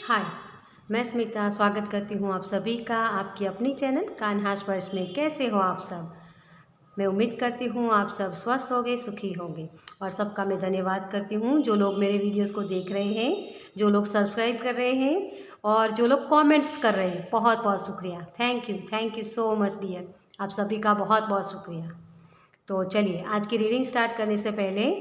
हाय, मैं स्मिता स्वागत करती हूँ आप सभी का आपकी अपनी चैनल कान्हास वर्ष में। कैसे हो आप सब? मैं उम्मीद करती हूँ आप सब स्वस्थ होंगे, सुखी होंगे। और सबका मैं धन्यवाद करती हूँ जो लोग मेरे वीडियोस को देख रहे हैं, जो लोग सब्सक्राइब कर रहे हैं और जो लोग कमेंट्स कर रहे हैं। बहुत बहुत शुक्रिया। Thank you so much dear. आप सभी का बहुत बहुत शुक्रिया। तो चलिए, आज की रीडिंग स्टार्ट करने से पहले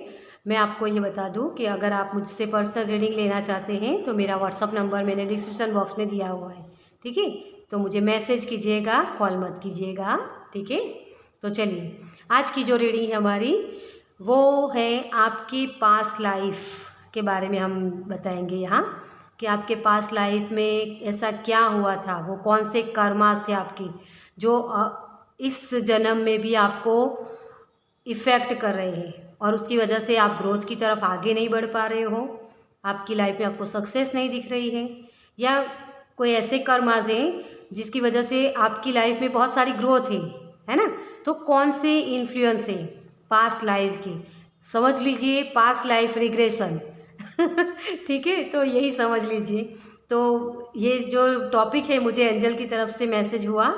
मैं आपको ये बता दूं कि अगर आप मुझसे पर्सनल रीडिंग लेना चाहते हैं तो मेरा व्हाट्सअप नंबर मैंने डिस्क्रिप्शन बॉक्स में दिया हुआ है। ठीक है, तो मुझे मैसेज कीजिएगा, कॉल मत कीजिएगा। ठीक है, तो चलिए, आज की जो रीडिंग है हमारी वो है आपकी पास्ट लाइफ के बारे में हम बताएंगे यहाँ कि आपके पास्ट लाइफ में ऐसा क्या हुआ था, वो कौन से कर्मास थे आपकी जो इस जन्म में भी आपको इफ़ेक्ट कर रहे हैं और उसकी वजह से आप ग्रोथ की तरफ आगे नहीं बढ़ पा रहे हो, आपकी लाइफ में आपको सक्सेस नहीं दिख रही है, या कोई ऐसे कर्मास हैं जिसकी वजह से आपकी लाइफ में बहुत सारी ग्रोथ है ना। तो कौन से इन्फ्लुएंस है पास्ट लाइफ के, समझ लीजिए पास्ट लाइफ रिग्रेशन। ठीक है, तो यही समझ लीजिए। तो ये जो टॉपिक है मुझे एंजल की तरफ से मैसेज हुआ,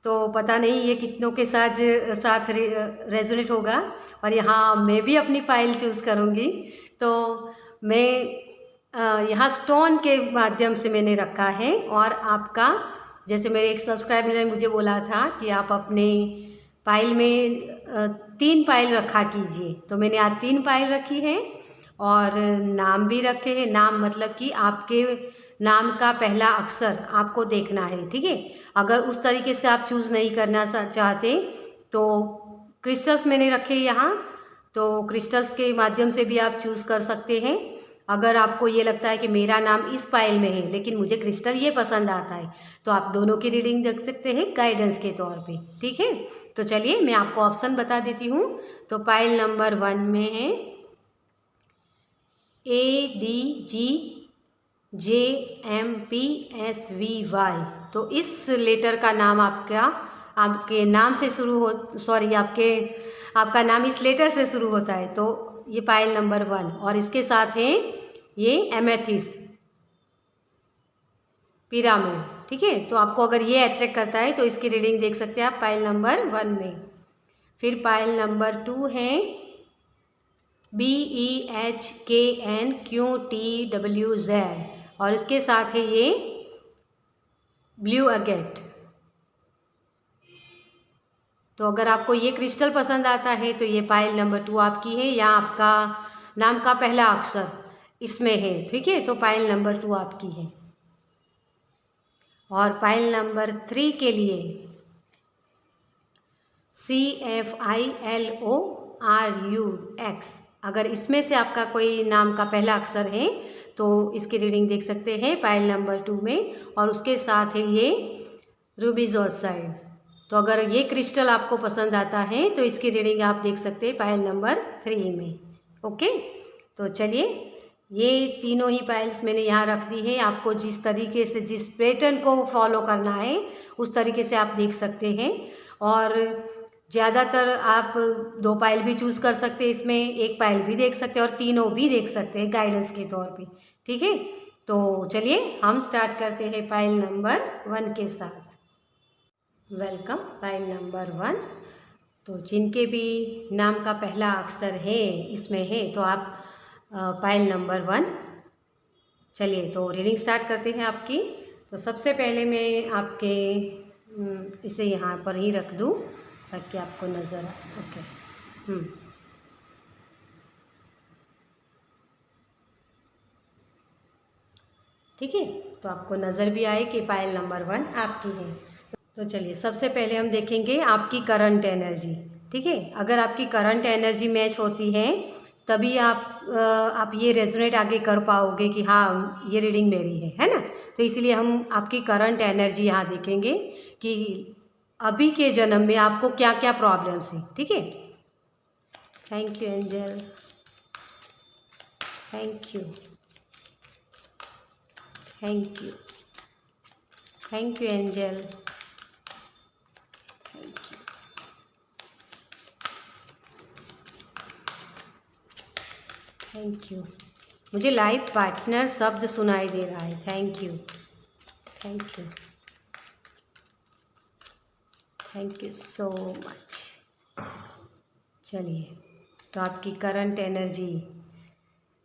तो पता नहीं ये कितनों के साथ रेजोनेट होगा। और यहाँ मैं भी अपनी फाइल चूज़ करूँगी। तो मैं यहाँ स्टोन के माध्यम से मैंने रखा है। और आपका, जैसे मेरे एक सब्सक्राइबर ने मुझे बोला था कि आप अपने फाइल में 3 फाइल रखा कीजिए, तो मैंने आज 3 फाइल रखी है और नाम भी रखे हैं। नाम मतलब कि आपके नाम का पहला अक्षर आपको देखना है। ठीक है, अगर उस तरीके से आप चूज़ नहीं करना चाहते तो क्रिस्टल्स मैंने रखे यहाँ, तो क्रिस्टल्स के माध्यम से भी आप चूज़ कर सकते हैं। अगर आपको ये लगता है कि मेरा नाम इस फाइल में है लेकिन मुझे क्रिस्टल ये पसंद आता है, तो आप दोनों की रीडिंग देख सकते हैं गाइडेंस के तौर पे। ठीक है, तो चलिए मैं आपको ऑप्शन बता देती हूँ। तो फाइल नंबर 1 में है ADGJMPSVY। तो इस लेटर का नाम आपके नाम से शुरू हो, सॉरी आपका नाम इस लेटर से शुरू होता है, तो ये फाइल नंबर 1। और इसके साथ है ये एमेथिस्ट पिरामिड। ठीक है, तो आपको अगर ये अट्रैक्ट करता है तो इसकी रीडिंग देख सकते हैं आप फाइल नंबर 1 में। फिर फाइल नंबर 2 है BEHKNQTWZ और इसके साथ है ये ब्लू अगेट। तो अगर आपको ये क्रिस्टल पसंद आता है तो ये फाइल नंबर 2 आपकी है, या आपका नाम का पहला अक्षर इसमें है। ठीक है, तो फाइल नंबर 2 आपकी है। और फाइल नंबर 3 के लिए CFILORUX, अगर इसमें से आपका कोई नाम का पहला अक्षर है तो इसकी रीडिंग देख सकते हैं फाइल नंबर 2 में। और उसके साथ है ये रूबीजोसाइड। तो अगर ये क्रिस्टल आपको पसंद आता है तो इसकी रीडिंग आप देख सकते हैं फाइल नंबर 3 में। ओके, तो चलिए, ये तीनों ही फाइल्स मैंने यहाँ रख दी है। आपको जिस तरीके से, जिस पैटर्न को फॉलो करना है उस तरीके से आप देख सकते हैं। और ज़्यादातर आप 2 फाइल भी चूज़ कर सकते हैं, इसमें 1 फाइल भी देख सकते हैं और तीनों भी देख सकते हैं गाइडेंस के तौर पे। ठीक है, तो चलिए हम स्टार्ट करते हैं फाइल नंबर 1 के साथ। Welcome file number 1। तो जिनके भी नाम का पहला अक्षर है इसमें है तो आप फाइल नंबर 1। चलिए, तो रीडिंग स्टार्ट करते हैं आपकी। तो सबसे पहले मैं आपके इसे यहाँ पर ही रख दूँ ताकि आपको नज़र आए। ओके, ठीक है, तो आपको नज़र भी आए कि फाइल नंबर 1 आपकी है। तो चलिए, सबसे पहले हम देखेंगे आपकी करंट एनर्जी। ठीक है, अगर आपकी करंट एनर्जी मैच होती है तभी आप ये रेजोनेट आगे कर पाओगे कि हाँ ये रीडिंग मेरी है ना। तो इसलिए हम आपकी करंट एनर्जी यहाँ देखेंगे कि अभी के जन्म में आपको क्या क्या प्रॉब्लम्स हैं। ठीक है, thank you angel, thank you, thank you, thank you angel, thank you, thank you. मुझे लाइफ पार्टनर शब्द सुनाई दे रहा है। Thank you, thank you, thank you so much. चलिए, तो आपकी करंट एनर्जी,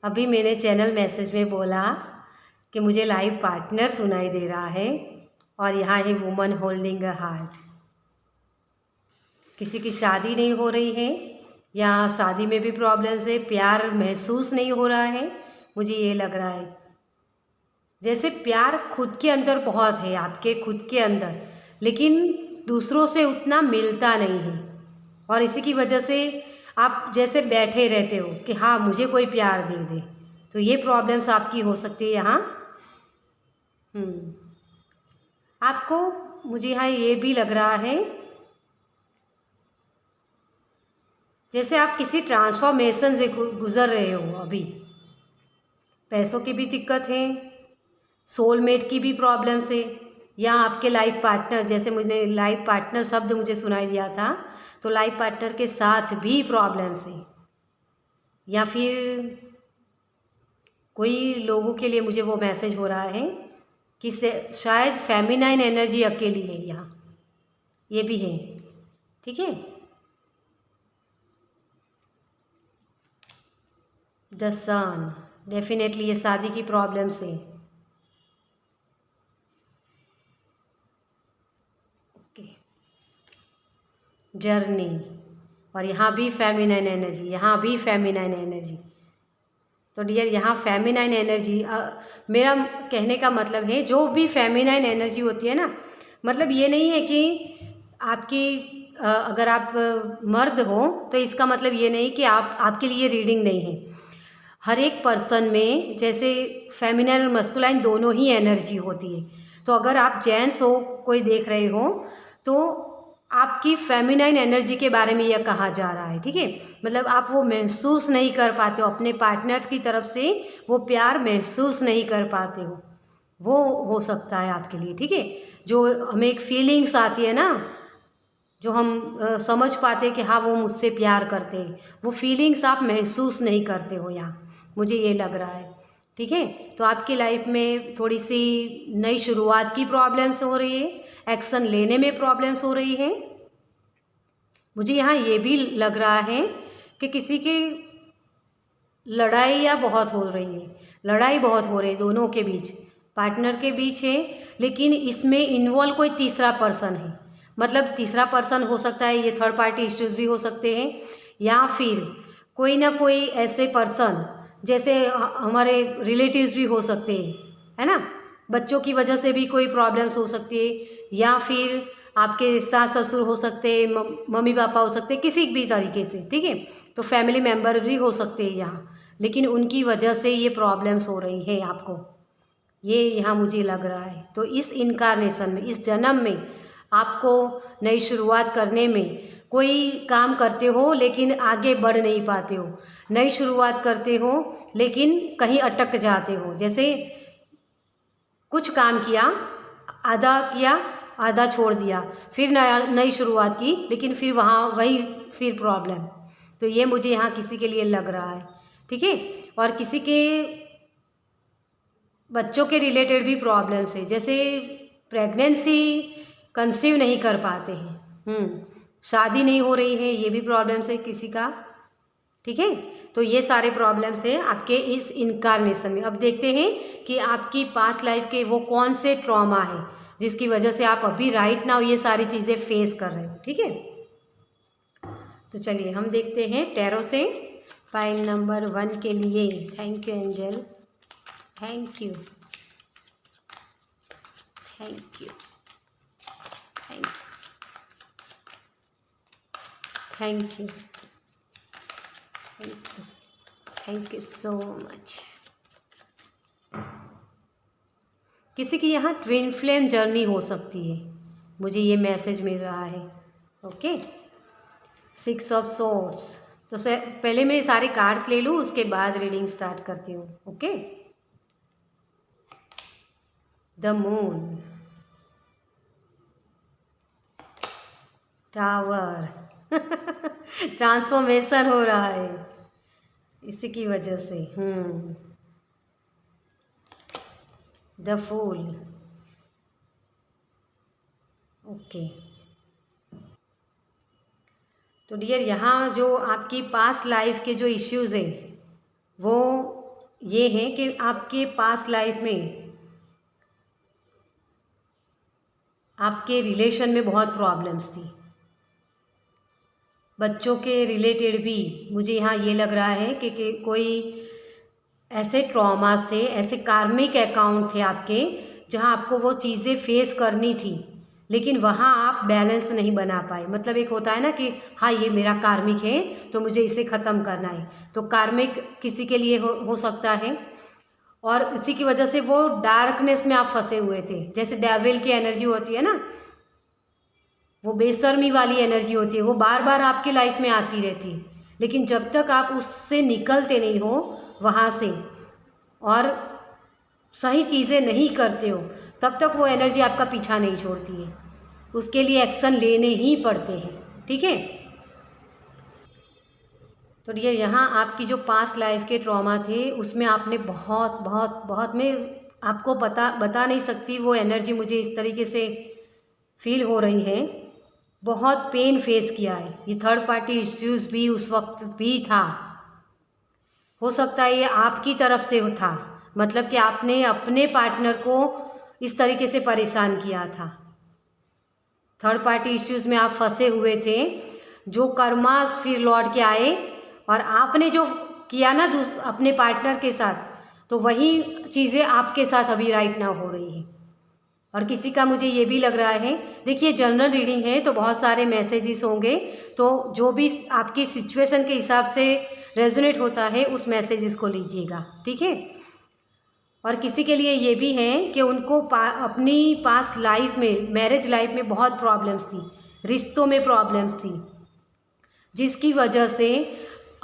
अभी मैंने चैनल मैसेज में बोला कि मुझे लाइफ पार्टनर सुनाई दे रहा है और यहाँ है वुमन होल्डिंग अ हार्ट। किसी की शादी नहीं हो रही है या शादी में भी प्रॉब्लम्स है, प्यार महसूस नहीं हो रहा है। मुझे ये लग रहा है जैसे प्यार खुद के अंदर बहुत है, आपके खुद के अंदर, लेकिन दूसरों से उतना मिलता नहीं है। और इसी की वजह से आप जैसे बैठे रहते हो कि हाँ मुझे कोई प्यार दे दे। तो ये प्रॉब्लम्स आपकी हो सकती है यहाँ। आपको, मुझे यहाँ ये भी लग रहा है जैसे आप किसी ट्रांसफॉर्मेशन से गुजर रहे हो अभी। पैसों की भी दिक्कत है, सोलमेट की भी प्रॉब्लम्स है, या आपके लाइफ पार्टनर, जैसे मुझे लाइफ पार्टनर शब्द मुझे सुनाई दिया था, तो लाइफ पार्टनर के साथ भी प्रॉब्लम्स है। या फिर कोई लोगों के लिए मुझे वो मैसेज हो रहा है कि शायद फेमिनाइन एनर्जी अकेली है यहाँ, ये भी है। ठीक है, द सन, डेफिनेटली ये शादी की प्रॉब्लम से। ओके, जर्नी, और यहाँ भी फेमिनाइन एनर्जी, यहाँ भी फेमिनाइन एनर्जी। तो डियर, यहाँ फेमिनाइन एनर्जी, मेरा कहने का मतलब है जो भी फेमिनाइन एनर्जी होती है ना, मतलब ये नहीं है कि आपकी अगर आप मर्द हो तो इसका मतलब ये नहीं कि आपके लिए रीडिंग नहीं है। हर एक पर्सन में जैसे फेमिनाइन और मस्कुलाइन दोनों ही एनर्जी होती है। तो अगर आप जेंट्स हो, कोई देख रहे हो, तो आपकी फेमिनाइन एनर्जी के बारे में यह कहा जा रहा है। ठीक है, मतलब आप वो महसूस नहीं कर पाते हो, अपने पार्टनर की तरफ से वो प्यार महसूस नहीं कर पाते हो, वो हो सकता है आपके लिए। ठीक है, जो हमें एक फीलिंग्स आती है ना, जो हम समझ पाते हैं कि हाँ वो मुझसे प्यार करते हैं, वो फीलिंग्स आप महसूस नहीं करते हो यहाँ, मुझे ये लग रहा है। ठीक है, तो आपकी लाइफ में थोड़ी सी नई शुरुआत की प्रॉब्लम्स हो रही है, एक्शन लेने में प्रॉब्लम्स हो रही है। मुझे यहाँ ये भी लग रहा है कि किसी की लड़ाई बहुत हो रही है, लड़ाई बहुत हो रही है दोनों के बीच, पार्टनर के बीच है, लेकिन इसमें इन्वॉल्व कोई तीसरा पर्सन है। मतलब तीसरा पर्सन हो सकता है, ये थर्ड पार्टी इश्यूज भी हो सकते हैं, या फिर कोई ना कोई ऐसे पर्सन जैसे हमारे रिलेटिव्स भी हो सकते हैं, है ना, बच्चों की वजह से भी कोई प्रॉब्लम्स हो सकती है, या फिर आपके सास ससुर हो सकते हैं, मम्मी पापा हो सकते हैं, किसी भी तरीके से। ठीक है, तो फैमिली मेम्बर भी हो सकते हैं यहाँ, लेकिन उनकी वजह से ये प्रॉब्लम्स हो रही है आपको, ये यहाँ मुझे लग रहा है। तो इस इनकारनेशन में, इस जन्म में आपको नई शुरुआत करने में, कोई काम करते हो लेकिन आगे बढ़ नहीं पाते हो, नई शुरुआत करते हो लेकिन कहीं अटक जाते हो। जैसे कुछ काम किया, आधा छोड़ दिया, फिर नई शुरुआत की, लेकिन फिर वहाँ वही फिर प्रॉब्लम। तो ये मुझे यहाँ किसी के लिए लग रहा है। ठीक है, और किसी के बच्चों के रिलेटेड भी प्रॉब्लम्स है, जैसे प्रेगनेंसी कंसीव नहीं कर पाते हैं, शादी नहीं हो रही है, ये भी प्रॉब्लम्स है किसी का। ठीक है, तो ये सारे प्रॉब्लम्स है आपके इस इनकारनेशन में। अब देखते हैं कि आपकी पास्ट लाइफ के वो कौन से ट्रॉमा है जिसकी वजह से आप अभी राइट नाउ ये सारी चीज़ें फेस कर रहे हो। ठीक है, तो चलिए हम देखते हैं टैरो से फाइल नंबर 1 के लिए। Thank you angel, thank you, thank you, thank you, thank you, thank you, thank you so much. किसी की यहाँ ट्विन फ्लेम जर्नी हो सकती है, मुझे ये मैसेज मिल रहा है। Okay, 6 of swords. तो पहले मैं सारे कार्ड्स ले लूँ, उसके बाद रीडिंग स्टार्ट करती हूँ। Okay, the moon, tower, transformation हो रहा है इसी की वजह से। The fool. ओके। तो डियर, यहाँ जो आपकी पास्ट लाइफ के जो इश्यूज़ हैं वो ये हैं कि आपके पास्ट लाइफ में आपके रिलेशन में बहुत प्रॉब्लम्स थी। बच्चों के रिलेटेड भी मुझे यहाँ ये लग रहा है कि कोई ऐसे ट्रॉमास थे, ऐसे कार्मिक अकाउंट थे आपके, जहाँ आपको वो चीज़ें फेस करनी थी, लेकिन वहाँ आप बैलेंस नहीं बना पाए। मतलब एक होता है ना कि हाँ ये मेरा कार्मिक है तो मुझे इसे ख़त्म करना है, तो कार्मिक किसी के लिए हो सकता है, और इसी की वजह से वो डार्कनेस में आप फंसे हुए थे। जैसे डेविल की एनर्जी होती है ना, वो बेशर्मी वाली एनर्जी होती है, वो बार बार आपकी लाइफ में आती रहती है, लेकिन जब तक आप उससे निकलते नहीं हो वहाँ से और सही चीज़ें नहीं करते हो, तब तक वो एनर्जी आपका पीछा नहीं छोड़ती है। उसके लिए एक्शन लेने ही पड़ते हैं, ठीक है। तो ये यहाँ आपकी जो पास्ट लाइफ के ट्रॉमा थे उसमें आपने बहुत बहुत बहुत, मैं आपको बता नहीं सकती, वो एनर्जी मुझे इस तरीके से फील हो रही है, बहुत पेन फेस किया है। ये थर्ड पार्टी इश्यूज़ भी उस वक्त भी था, हो सकता है ये आपकी तरफ से था, मतलब कि आपने अपने पार्टनर को इस तरीके से परेशान किया था। थर्ड पार्टी इश्यूज़ में आप फंसे हुए थे, जो कर्मास फिर लौट के आए, और आपने जो किया ना अपने पार्टनर के साथ, तो वही चीज़ें आपके साथ अभी राइट नाउ हो रही है। और किसी का मुझे ये भी लग रहा है, देखिए जनरल रीडिंग है तो बहुत सारे मैसेजेस होंगे, तो जो भी आपकी सिचुएशन के हिसाब से रेजोनेट होता है उस मैसेजेस को लीजिएगा, ठीक है। और किसी के लिए ये भी है कि उनको अपनी पास्ट लाइफ में, मैरिज लाइफ में बहुत प्रॉब्लम्स थी, रिश्तों में प्रॉब्लम्स थी, जिसकी वजह से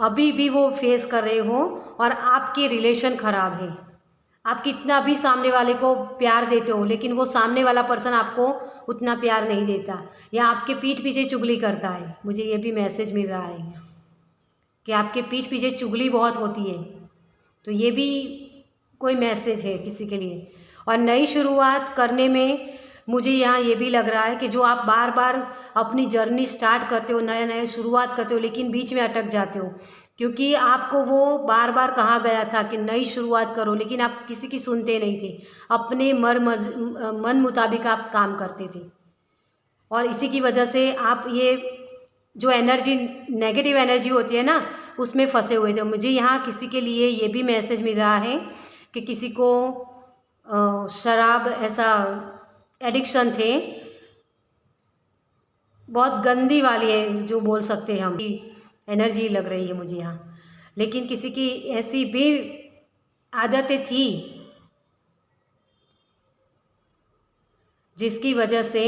अभी भी वो फेस कर रहे हो, और आपके रिलेशन ख़राब है। आप कितना भी सामने वाले को प्यार देते हो, लेकिन वो सामने वाला पर्सन आपको उतना प्यार नहीं देता, या आपके पीठ पीछे चुगली करता है। मुझे ये भी मैसेज मिल रहा है कि आपके पीठ पीछे चुगली बहुत होती है, तो ये भी कोई मैसेज है किसी के लिए। और नई शुरुआत करने में मुझे यहाँ ये भी लग रहा है कि जो आप बार बार अपनी जर्नी स्टार्ट करते हो, नया नया शुरुआत करते हो, लेकिन बीच में अटक जाते हो, क्योंकि आपको वो बार बार कहा गया था कि नई शुरुआत करो, लेकिन आप किसी की सुनते नहीं थे, अपने मन मुताबिक आप काम करते थे, और इसी की वजह से आप ये जो एनर्जी, नेगेटिव एनर्जी होती है ना, उसमें फंसे हुए थे। मुझे यहाँ किसी के लिए ये भी मैसेज मिल रहा है कि किसी को शराब ऐसा एडिक्शन थे, बहुत गंदी वाली है जो बोल सकते हैं हम, एनर्जी लग रही है मुझे यहाँ। लेकिन किसी की ऐसी भी आदतें थी जिसकी वजह से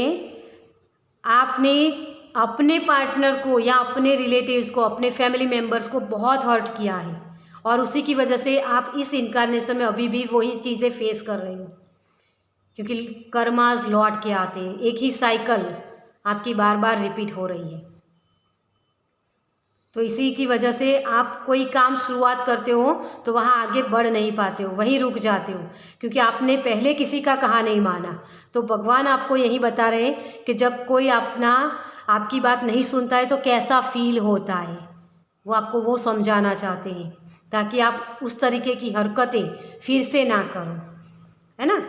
आपने अपने पार्टनर को या अपने रिलेटिव्स को, अपने फैमिली मेम्बर्स को बहुत हर्ट किया है, और उसी की वजह से आप इस इनकारनेशन में अभी भी वही चीज़ें फेस कर रहे हो, क्योंकि कर्मास लौट के आते हैं, एक ही साइकिल आपकी बार बार रिपीट हो रही है। तो इसी की वजह से आप कोई काम शुरुआत करते हो तो वहाँ आगे बढ़ नहीं पाते हो, वहीं रुक जाते हो, क्योंकि आपने पहले किसी का कहा नहीं माना। तो भगवान आपको यही बता रहे कि जब कोई आपकी बात नहीं सुनता है तो कैसा फील होता है, वो आपको वो समझाना चाहते हैं, ताकि आप उस तरीके की हरकतें फिर से ना करो, है ना।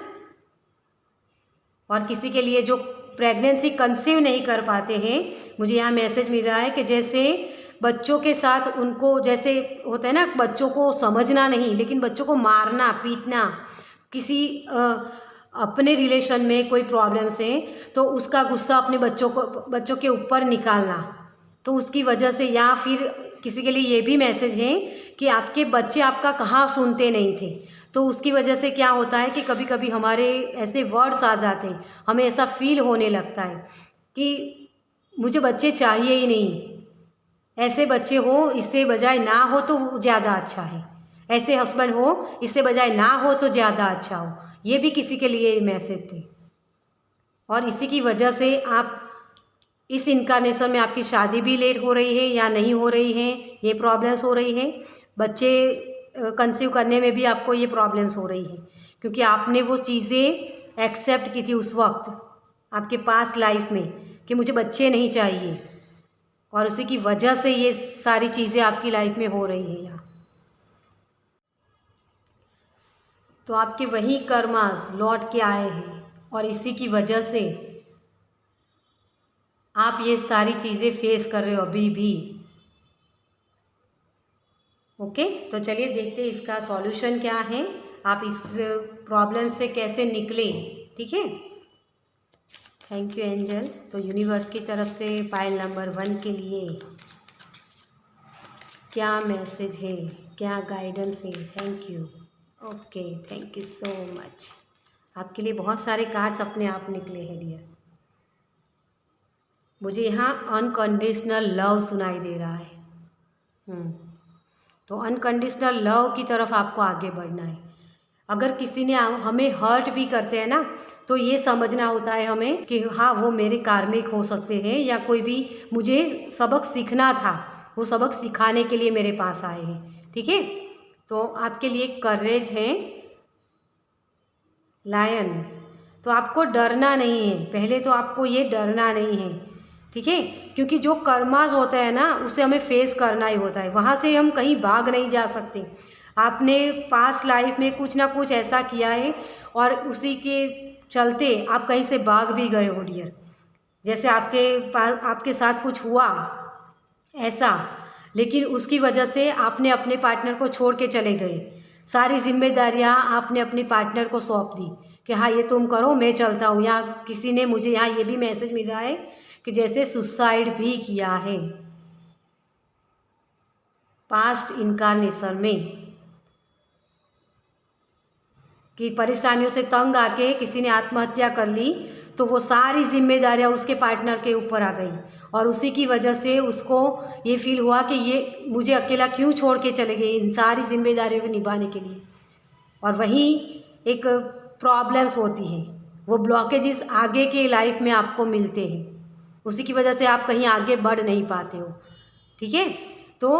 और किसी के लिए जो प्रेगनेंसी कंसीव नहीं कर पाते हैं, मुझे यहाँ मैसेज मिल रहा है कि जैसे बच्चों के साथ उनको, जैसे होता है ना, बच्चों को समझना नहीं, लेकिन बच्चों को मारना पीटना, किसी अपने रिलेशन में कोई प्रॉब्लम्स है तो उसका गुस्सा अपने बच्चों के ऊपर निकालना, तो उसकी वजह से, या फिर किसी के लिए ये भी मैसेज है कि आपके बच्चे आपका कहाँ सुनते नहीं थे, तो उसकी वजह से क्या होता है कि कभी कभी हमारे ऐसे वर्ड्स आ जाते हैं, हमें ऐसा फील होने लगता है कि मुझे बच्चे चाहिए ही नहीं, ऐसे बच्चे हो इससे बजाय ना हो तो ज़्यादा अच्छा है, ऐसे हस्बैंड हो इससे बजाय ना हो तो ज़्यादा अच्छा हो। ये भी किसी के लिए मैसेज थे, और इसी की वजह से आप इस इनकारनेशन में आपकी शादी भी लेट हो रही है या नहीं हो रही है, ये प्रॉब्लम्स हो रही है। बच्चे कंसीव करने में भी आपको ये प्रॉब्लम्स हो रही है, क्योंकि आपने वो चीज़ें एक्सेप्ट की थी उस वक्त आपके पास्ट लाइफ में कि मुझे बच्चे नहीं चाहिए, और उसी की वजह से ये सारी चीज़ें आपकी लाइफ में हो रही हैं यहाँ। तो आपके वही कर्मास लौट के आए हैं और इसी की वजह से आप ये सारी चीज़ें फेस कर रहे हो अभी भी। ओके, तो चलिए देखते हैं इसका सॉल्यूशन क्या है, आप इस प्रॉब्लम से कैसे निकलें। ठीक है, थैंक यू एंजल। तो यूनिवर्स की तरफ से पाइल नंबर 1 के लिए क्या मैसेज है, क्या गाइडेंस है? Thank you. Okay, thank you so much. आपके लिए बहुत सारे कार्ड्स अपने आप निकले हैं डियर। मुझे यहाँ अनकंडीशनल लव सुनाई दे रहा है। तो अनकंडीशनल लव की तरफ आपको आगे बढ़ना है। अगर किसी ने हमें हर्ट भी करते हैं ना, तो ये समझना होता है हमें कि हाँ वो मेरे कार्मिक हो सकते हैं, या कोई भी मुझे सबक सीखना था, वो सबक सिखाने के लिए मेरे पास आए हैं। ठीक है, तो आपके लिए करेज है लायन। तो आपको डरना नहीं है, पहले तो आपको ये डरना नहीं है। ठीक है, क्योंकि जो कर्मास होता है ना उसे हमें फेस करना ही होता है, वहाँ से हम कहीं भाग नहीं जा सकते। आपने पास्ट लाइफ में कुछ ना कुछ ऐसा किया है और उसी के चलते आप कहीं से भाग भी गए हो डियर। जैसे आपके साथ कुछ हुआ ऐसा, लेकिन उसकी वजह से आपने अपने पार्टनर को छोड़ के चले गए। सारी जिम्मेदारियां आपने अपने पार्टनर को सौंप दी कि हाँ ये तुम करो, मैं चलता हूँ। या किसी ने मुझे यहाँ ये भी मैसेज मिल रहा है कि जैसे सुसाइड भी किया है पास्ट इनकारनेशन में, कि परेशानियों से तंग आके किसी ने आत्महत्या कर ली, तो वो सारी जिम्मेदारियां उसके पार्टनर के ऊपर आ गई और उसी की वजह से उसको ये फील हुआ कि ये मुझे अकेला क्यों छोड़ के चले गए इन सारी जिम्मेदारियों को निभाने के लिए। और वहीं एक प्रॉब्लम्स होती हैं, वो ब्लॉकेजेस आगे के लाइफ में आपको मिलते हैं, उसी की वजह से आप कहीं आगे बढ़ नहीं पाते हो। ठीक है, तो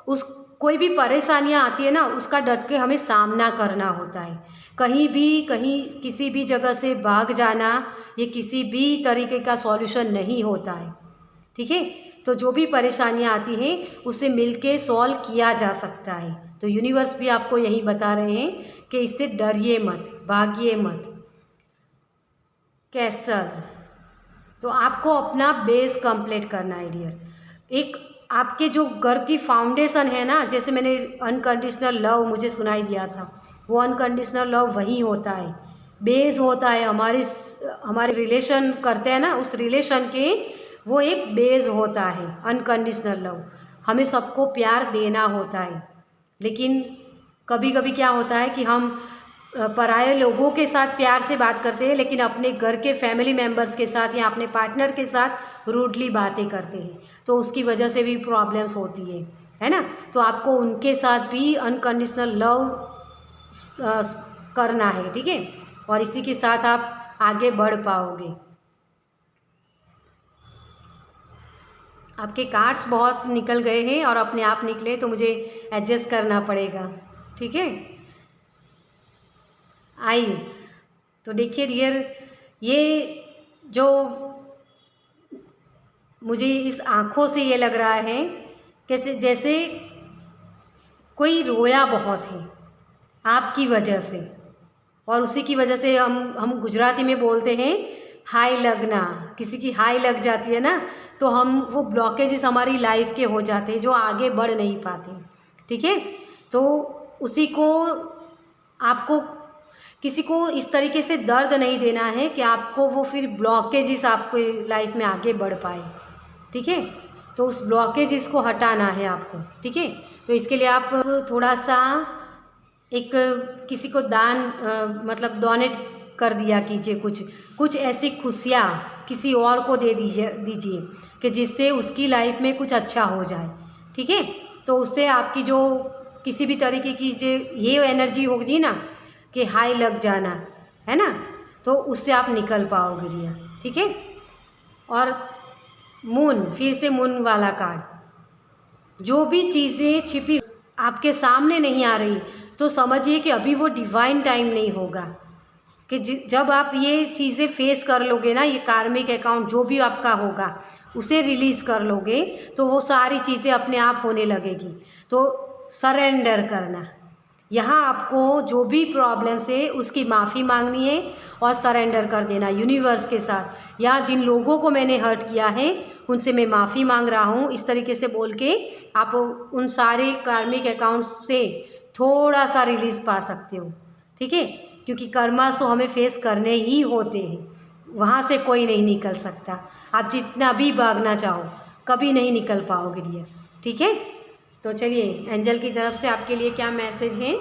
उस कोई भी परेशानियां आती है ना, उसका डट के हमें सामना करना होता है। कहीं किसी भी जगह से भाग जाना ये किसी भी तरीके का सॉल्यूशन नहीं होता है। ठीक है, तो जो भी परेशानियां आती हैं उसे मिलके सॉल्व किया जा सकता है। तो यूनिवर्स भी आपको यही बता रहे हैं कि इससे डरिए मत, भागिए मत। कैसल, तो आपको अपना बेस कंप्लीट करना है डियर। एक आपके जो घर की फाउंडेशन है ना, जैसे मैंने अनकंडीशनल लव मुझे सुनाई दिया था, वो अनकंडीशनल लव वही होता है, बेस होता है। हमारे रिलेशन करते हैं ना, उस रिलेशन के वो एक बेस होता है अनकंडीशनल लव। हमें सबको प्यार देना होता है, लेकिन कभी कभी क्या होता है कि हम पराये लोगों के साथ प्यार से बात करते हैं, लेकिन अपने घर के फैमिली मेम्बर्स के साथ या अपने पार्टनर के साथ रूडली बातें करते हैं, तो उसकी वजह से भी प्रॉब्लम्स होती है ना। तो आपको उनके साथ भी अनकंडीशनल लव करना है। ठीक है, और इसी के साथ आप आगे बढ़ पाओगे। आपके कार्ड्स बहुत निकल गए हैं और अपने आप निकले, तो मुझे एडजस्ट करना पड़ेगा। ठीक है, आइज़, तो देखिए डियर, ये जो मुझे इस आँखों से ये लग रहा है कैसे जैसे कोई रोया बहुत है आपकी वजह से, और उसी की वजह से हम गुजराती में बोलते हैं हाई लगना। किसी की हाई लग जाती है ना, तो हम वो ब्लॉकेजेस हमारी लाइफ के हो जाते हैं जो आगे बढ़ नहीं पाते। ठीक है, तो उसी को आपको किसी को इस तरीके से दर्द नहीं देना है कि आपको वो फिर ब्लॉकेजेस आपके लाइफ में आगे बढ़ पाए। ठीक है, तो उस ब्लॉकेजेस को हटाना है आपको। ठीक है, तो इसके लिए आप थोड़ा सा एक किसी को दान मतलब डोनेट कर दिया कीजिए, कुछ ऐसी खुशियाँ किसी और को दे दीजिए कि जिससे उसकी लाइफ में कुछ अच्छा हो जाए। ठीक है, तो उससे आपकी जो किसी भी तरीके की जो ये एनर्जी होगी ना कि हाई लग जाना है ना, तो उससे आप निकल पाओगे रिया। ठीक है, और मून, फिर से मून वाला कार्ड, जो भी चीज़ें छिपी आपके सामने नहीं आ रही तो समझिए कि अभी वो डिवाइन टाइम नहीं होगा, कि जब आप ये चीज़ें फेस कर लोगे ना, ये कार्मिक अकाउंट जो भी आपका होगा उसे रिलीज़ कर लोगे तो वो सारी चीज़ें अपने आप होने लगेगी। तो सरेंडर करना, यहाँ आपको जो भी प्रॉब्लम्स है उसकी माफ़ी मांगनी है और सरेंडर कर देना यूनिवर्स के साथ। या जिन लोगों को मैंने हर्ट किया है उनसे मैं माफ़ी मांग रहा हूँ, इस तरीके से बोल के आप उन सारे कार्मिक अकाउंट्स से थोड़ा सा रिलीज़ पा सकते हो। ठीक है, क्योंकि कर्मास तो हमें फेस करने ही होते हैं, वहाँ से कोई नहीं निकल सकता। आप जितना भी भागना चाहो कभी नहीं निकल पाओगे डियर। ठीक है, तो चलिए एंजल की तरफ से आपके लिए क्या मैसेज है।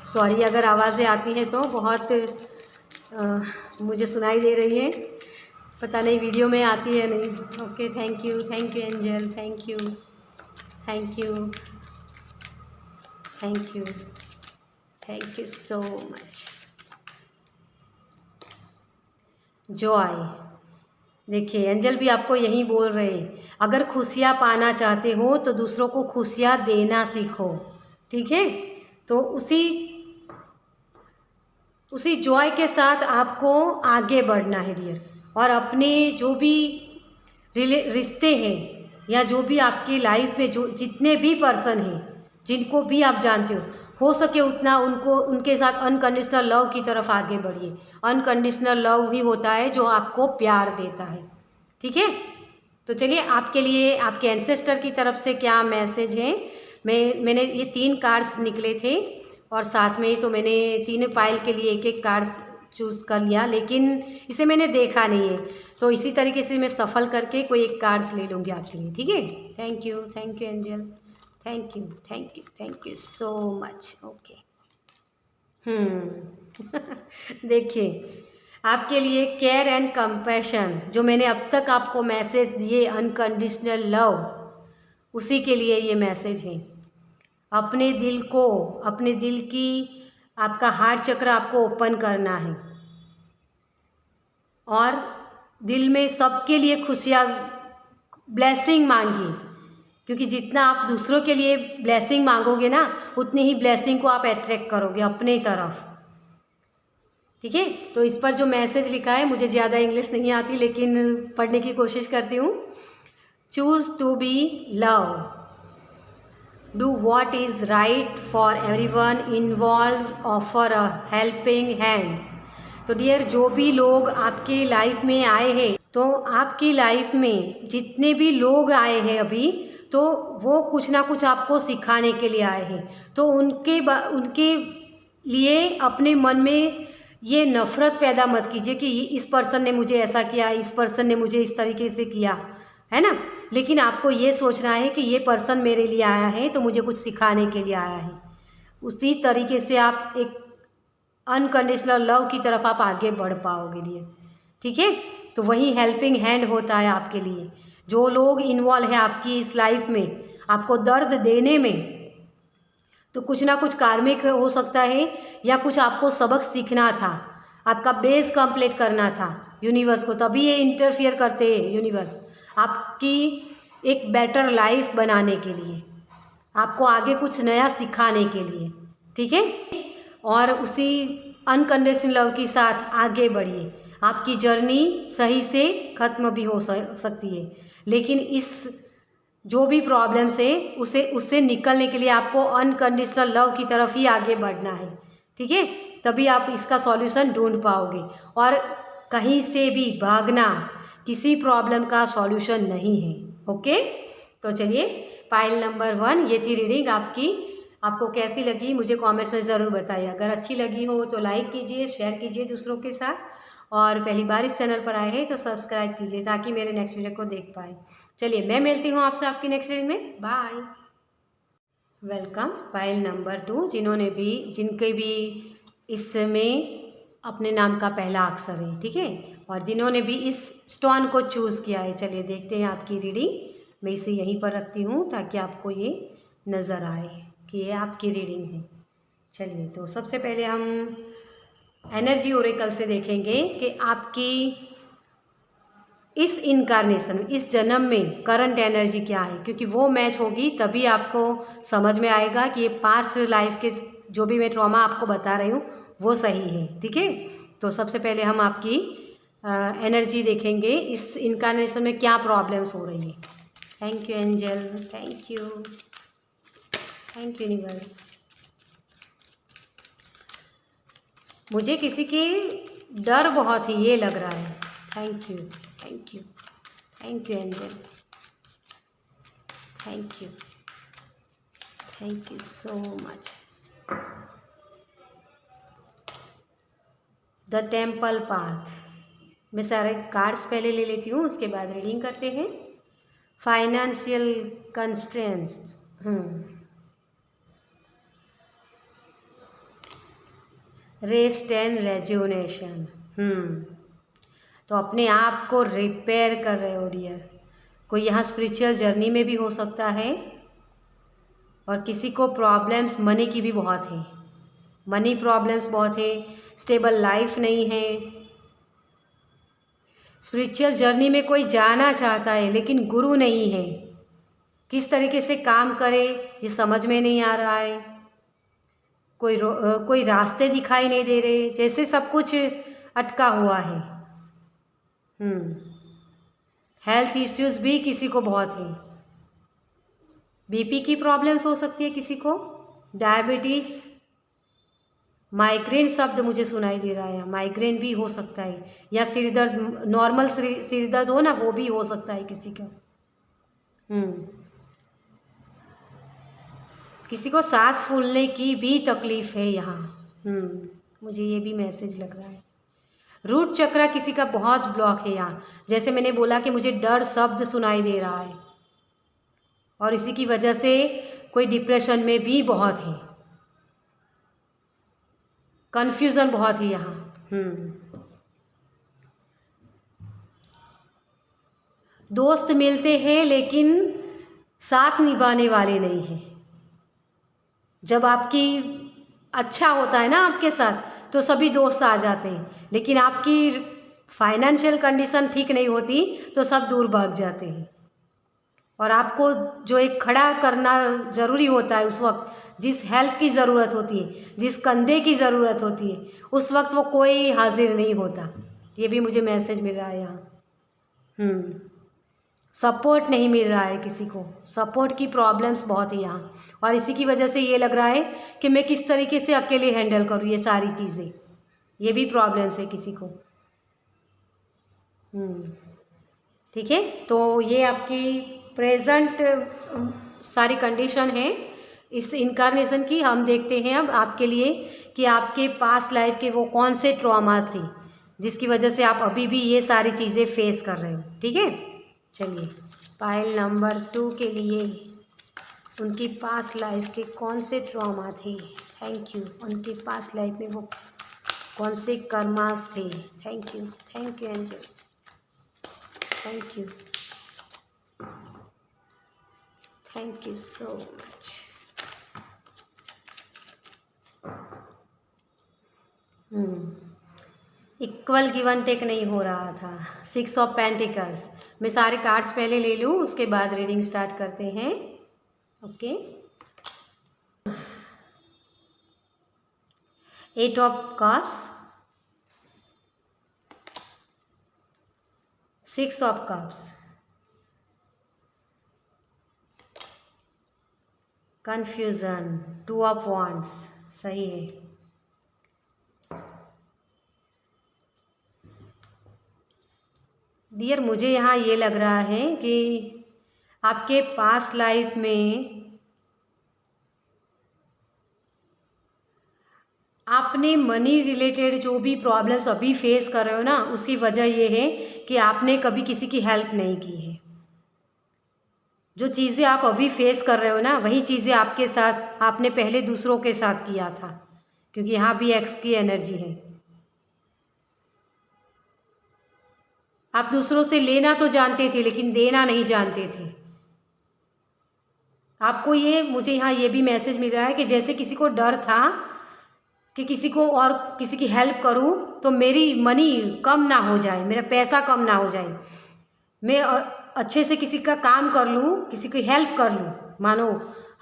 सॉरी अगर आवाज़ें आती हैं तो बहुत मुझे सुनाई दे रही है, पता नहीं वीडियो में आती है नहीं। Okay, thank you angel, thank you thank you so much. Joy, देखिए एंजल भी आपको यही बोल रहे हैं, अगर खुशियाँ पाना चाहते हो तो दूसरों को खुशियाँ देना सीखो। ठीक है, तो उसी जॉय के साथ आपको आगे बढ़ना है डियर। और अपने जो भी रिश्ते हैं या जो भी आपकी लाइफ में जो जितने भी पर्सन हैं जिनको भी आप जानते हो सके उतना उनके साथ अनकंडीशनल लव की तरफ आगे बढ़िए। अनकंडीशनल लव ही होता है जो आपको प्यार देता है। ठीक है, तो चलिए आपके लिए आपके एंसेस्टर की तरफ से क्या मैसेज है। मैंने ये 3 कार्ड्स निकले थे और साथ में ही तो मैंने तीनों पाइल के लिए एक एक कार्ड्स चूज़ कर लिया, लेकिन इसे मैंने देखा नहीं है तो इसी तरीके से मैं सफल करके कोई एक कार्ड्स ले लूँगी आपके लिए। ठीक है, thank you angel, thank you so much. Okay, देखिए आपके लिए केयर एंड कंपैशन, जो मैंने अब तक आपको मैसेज दिए अनकंडीशनल लव, उसी के लिए ये मैसेज है। अपने दिल की आपका हार्ट चक्र आपको ओपन करना है और दिल में सबके लिए खुशियाँ ब्लेसिंग मांगिए, क्योंकि जितना आप दूसरों के लिए ब्लेसिंग मांगोगे ना उतनी ही ब्लेसिंग को आप अट्रैक्ट करोगे अपने तरफ। ठीक है, तो इस पर जो मैसेज लिखा है, मुझे ज़्यादा इंग्लिश नहीं आती लेकिन पढ़ने की कोशिश करती हूँ। Choose to be love, do what is right for everyone involve, offer a helping hand. तो डियर, जो भी लोग आपकी लाइफ में आए हैं, तो आपकी लाइफ में जितने भी लोग आए हैं अभी, तो वो कुछ ना कुछ आपको सिखाने के लिए आए हैं। तो उनके लिए अपने मन में ये नफ़रत पैदा मत कीजिए कि इस पर्सन ने मुझे ऐसा किया, इस पर्सन ने मुझे इस तरीके से किया, है ना। लेकिन आपको ये सोचना है कि ये पर्सन मेरे लिए आया है तो मुझे कुछ सिखाने के लिए आया है। उसी तरीके से आप एक अनकंडीशनल लव की तरफ आप आगे बढ़ पाओगे लिए। ठीक है, तो वही हेल्पिंग हैंड होता है आपके लिए। जो लोग इन्वॉल्व है आपकी इस लाइफ में आपको दर्द देने में, तो कुछ ना कुछ कार्मिक हो सकता है या कुछ आपको सबक सीखना था, आपका बेस कंप्लीट करना था यूनिवर्स को, तभी ये इंटरफियर करते हैं यूनिवर्स आपकी एक बेटर लाइफ बनाने के लिए, आपको आगे कुछ नया सिखाने के लिए। ठीक है, और उसी अनकंडीशनल लव के साथ आगे बढ़िए। आपकी जर्नी सही से ख़त्म भी हो सकती है, लेकिन इस जो भी प्रॉब्लम्स है उससे निकलने के लिए आपको अनकंडीशनल लव की तरफ ही आगे बढ़ना है। ठीक है, तभी आप इसका सॉल्यूशन ढूंढ पाओगे। और कहीं से भी भागना किसी प्रॉब्लम का सॉल्यूशन नहीं है। ओके, तो चलिए पाइल नंबर 1 ये थी रीडिंग आपकी। आपको कैसी लगी मुझे कमेंट्स में ज़रूर बताइए। अगर अच्छी लगी हो तो लाइक कीजिए, शेयर कीजिए दूसरों के साथ, और पहली बार इस चैनल पर आए हैं तो सब्सक्राइब कीजिए ताकि मेरे नेक्स्ट वीडियो को देख पाए। चलिए मैं मिलती हूँ आपसे आपकी नेक्स्ट रीडिंग में। Bye, welcome. पाइल नंबर 2, जिनके भी इसमें अपने नाम का पहला अक्षर है, ठीक है, और जिन्होंने भी इस स्टोन को चूज़ किया है। चलिए देखते हैं आपकी रीडिंग। मैं इसे यहीं पर रखती हूँ ताकि आपको ये नज़र आए कि ये आपकी रीडिंग है। चलिए, तो सबसे पहले हम एनर्जी ओरेकल से देखेंगे कि आपकी इस इनकारनेशन में, इस जन्म में करंट एनर्जी क्या है, क्योंकि वो मैच होगी तभी आपको समझ में आएगा कि ये पास्ट लाइफ के जो भी मैं ट्रॉमा आपको बता रही हूँ वो सही है। ठीक है, तो सबसे पहले हम आपकी एनर्जी देखेंगे, इस इनकारनेशन में क्या प्रॉब्लम्स हो रही है। Thank you angel, thank you universe. मुझे किसी की डर बहुत ही ये लग रहा है। Thank you angel, thank you so much. The temple path, मैं सारे कार्ड्स पहले ले लेती हूँ, उसके बाद रीडिंग करते हैं। फाइनेंशियल कंस्ट्रेंट्स, रेस्ट एंड रेजुनेशन, तो अपने आप को रिपेयर कर रहे हो डियर। कोई यहाँ स्पिरिचुअल जर्नी में भी हो सकता है, और किसी को प्रॉब्लम्स मनी की भी बहुत है, मनी प्रॉब्लम्स बहुत है, स्टेबल लाइफ नहीं है। स्पिरिचुअल जर्नी में कोई जाना चाहता है लेकिन गुरु नहीं है, किस तरीके से काम करे ये समझ में नहीं आ रहा है, कोई रास्ते दिखाई नहीं दे रहे, जैसे सब कुछ अटका हुआ है। हेल्थ इश्यूज भी किसी को बहुत है, बीपी की प्रॉब्लम्स हो सकती है किसी को, डायबिटीज़, माइग्रेन शब्द मुझे सुनाई दे रहा है, माइग्रेन भी हो सकता है, या सिर दर्द, नॉर्मल सिर दर्द हो ना वो भी हो सकता है किसी का। किसी को सांस फूलने की भी तकलीफ है यहाँ। मुझे ये भी मैसेज लग रहा है। रूट चक्र किसी का बहुत ब्लॉक है यहाँ, जैसे मैंने बोला कि मुझे डर शब्द सुनाई दे रहा है, और इसी की वजह से कोई डिप्रेशन में भी बहुत है, कन्फ्यूज़न बहुत है यहाँ। दोस्त मिलते हैं लेकिन साथ निभाने वाले नहीं हैं। जब आपकी अच्छा होता है ना आपके साथ तो सभी दोस्त आ जाते हैं, लेकिन आपकी फाइनेंशियल कंडीशन ठीक नहीं होती तो सब दूर भाग जाते हैं, और आपको जो एक खड़ा करना ज़रूरी होता है उस वक्त, जिस हेल्प की ज़रूरत होती है, जिस कंधे की ज़रूरत होती है, उस वक्त वो कोई हाजिर नहीं होता। ये भी मुझे मैसेज मिल रहा है यहाँ। सपोर्ट नहीं मिल रहा है किसी को, सपोर्ट की प्रॉब्लम्स बहुत है यहाँ, और इसी की वजह से ये लग रहा है कि मैं किस तरीके से अकेले हैंडल करूँ ये सारी चीज़ें, ये भी प्रॉब्लम्स है किसी को। ठीक है, तो ये आपकी प्रेजेंट सारी कंडीशन है इस इनकारनेशन की। हम देखते हैं अब आपके लिए कि आपके पास्ट लाइफ के वो कौन से ट्रॉमास थे जिसकी वजह से आप अभी भी ये सारी चीज़ें फेस कर रहे हो। ठीक है, चलिए पाइल नंबर 2 के लिए उनकी पास्ट लाइफ के कौन से ट्रॉमा थे। थैंक यू, उनके पास्ट लाइफ में वो कौन से कर्मास थे। Thank you angel, thank you so much. Equal given take नहीं हो रहा था। 6 ऑफ पेंटिकल्स, मैं सारे कार्ड्स पहले ले लूँ उसके बाद रीडिंग स्टार्ट करते हैं। Okay, 8 of cups, 6 of cups, confusion, 2 of wands, सही है। डियर, मुझे यहाँ ये लग रहा है कि आपके पास्ट लाइफ में आपने मनी रिलेटेड जो भी प्रॉब्लम्स अभी फेस कर रहे हो ना, उसकी वजह ये है कि आपने कभी किसी की हेल्प नहीं की है। जो चीज़ें आप अभी फेस कर रहे हो ना, वही चीज़ें आपके साथ आपने पहले दूसरों के साथ किया था, क्योंकि यहाँ भी एक्स की एनर्जी है। आप दूसरों से लेना तो जानते थे लेकिन देना नहीं जानते थे। आपको ये, मुझे यहाँ ये भी मैसेज मिल रहा है कि जैसे किसी को डर था कि किसी को और किसी की हेल्प करूं तो मेरी मनी कम ना हो जाए, मेरा पैसा कम ना हो जाए, मैं अच्छे से किसी का काम कर लूँ, किसी की हेल्प कर लूँ, मानो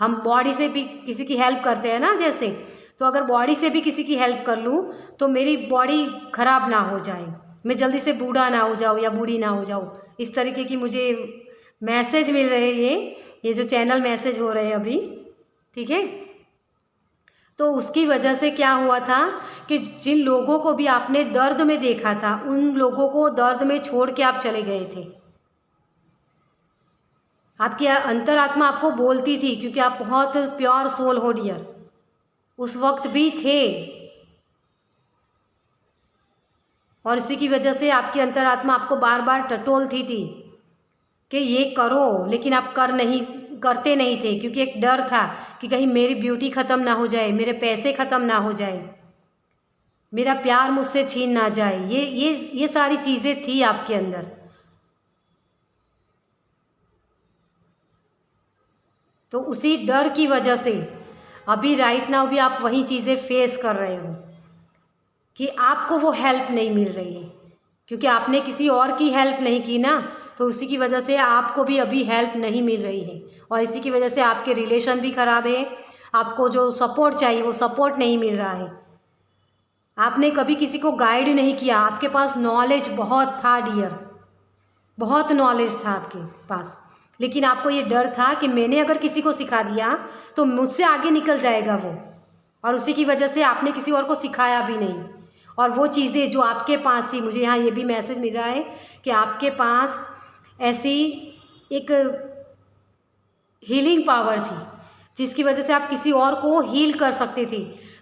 हम बॉडी से भी किसी की हेल्प करते हैं ना जैसे, तो अगर बॉडी से भी किसी की हेल्प कर लूँ तो मेरी बॉडी ख़राब ना हो जाए, मैं जल्दी से बूढ़ा ना हो जाऊँ या बूढ़ी ना हो जाऊँ। इस तरीके की मुझे मैसेज मिल रहे हैं, ये जो चैनल मैसेज हो रहे हैं अभी, ठीक है। तो उसकी वजह से क्या हुआ था कि जिन लोगों को भी आपने दर्द में देखा था, उन लोगों को दर्द में छोड़ के आप चले गए थे। आपकी अंतरात्मा आपको बोलती थी, क्योंकि आप बहुत प्योर सोल हो डियर, उस वक्त भी थे। और इसी की वजह से आपकी अंतरात्मा आपको बार बार टटोलती थी कि ये करो, लेकिन आप करते नहीं थे, क्योंकि एक डर था कि कहीं मेरी ब्यूटी ख़त्म ना हो जाए, मेरे पैसे ख़त्म ना हो जाए, मेरा प्यार मुझसे छीन ना जाए। ये सारी चीज़ें थी आपके अंदर। तो उसी डर की वजह से अभी राइट नाउ भी आप वही चीज़ें फेस कर रहे हो कि आपको वो हेल्प नहीं मिल रही है, क्योंकि आपने किसी और की हेल्प नहीं की ना, तो उसी की वजह से आपको भी अभी हेल्प नहीं मिल रही है। और इसी की वजह से आपके रिलेशन भी ख़राब है, आपको जो सपोर्ट चाहिए वो सपोर्ट नहीं मिल रहा है। आपने कभी किसी को गाइड नहीं किया, आपके पास नॉलेज बहुत था डियर, बहुत नॉलेज था आपके पास, लेकिन आपको ये डर था कि मैंने अगर किसी को सिखा दिया तो मुझसे आगे निकल जाएगा वो, और उसी की वजह से आपने किसी और को सिखाया भी नहीं। और वो चीज़ें जो आपके पास थी, मुझे यहाँ ये भी मैसेज मिल रहा है कि आपके पास ऐसी एक हीलिंग पावर थी जिसकी वजह से आप किसी और को हील कर सकते थे।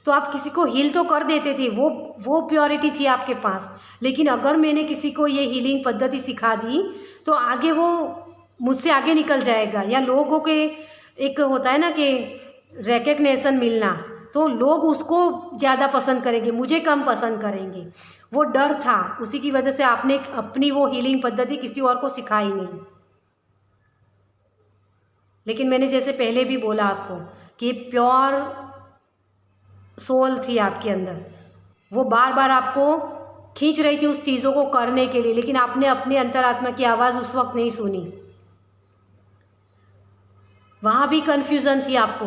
तो आप किसी को हील तो कर देते थे, वो प्योरिटी थी आपके पास। लेकिन अगर मैंने किसी को ये हीलिंग पद्धति सिखा दी तो आगे वो मुझसे आगे निकल जाएगा, या लोगों के एक होता है ना कि रिकग्निशन मिलना, तो लोग उसको ज़्यादा पसंद करेंगे, मुझे कम पसंद करेंगे। वो डर था, उसी की वजह से आपने अपनी वो हीलिंग पद्धति किसी और को सिखाई नहीं। लेकिन मैंने जैसे पहले भी बोला आपको कि प्योर सोल थी आपके अंदर, वो बार बार आपको खींच रही थी उस चीज़ों को करने के लिए, लेकिन आपने अपने अंतरात्मा की आवाज़ उस वक्त नहीं सुनी। वहाँ भी कन्फ्यूज़न थी आपको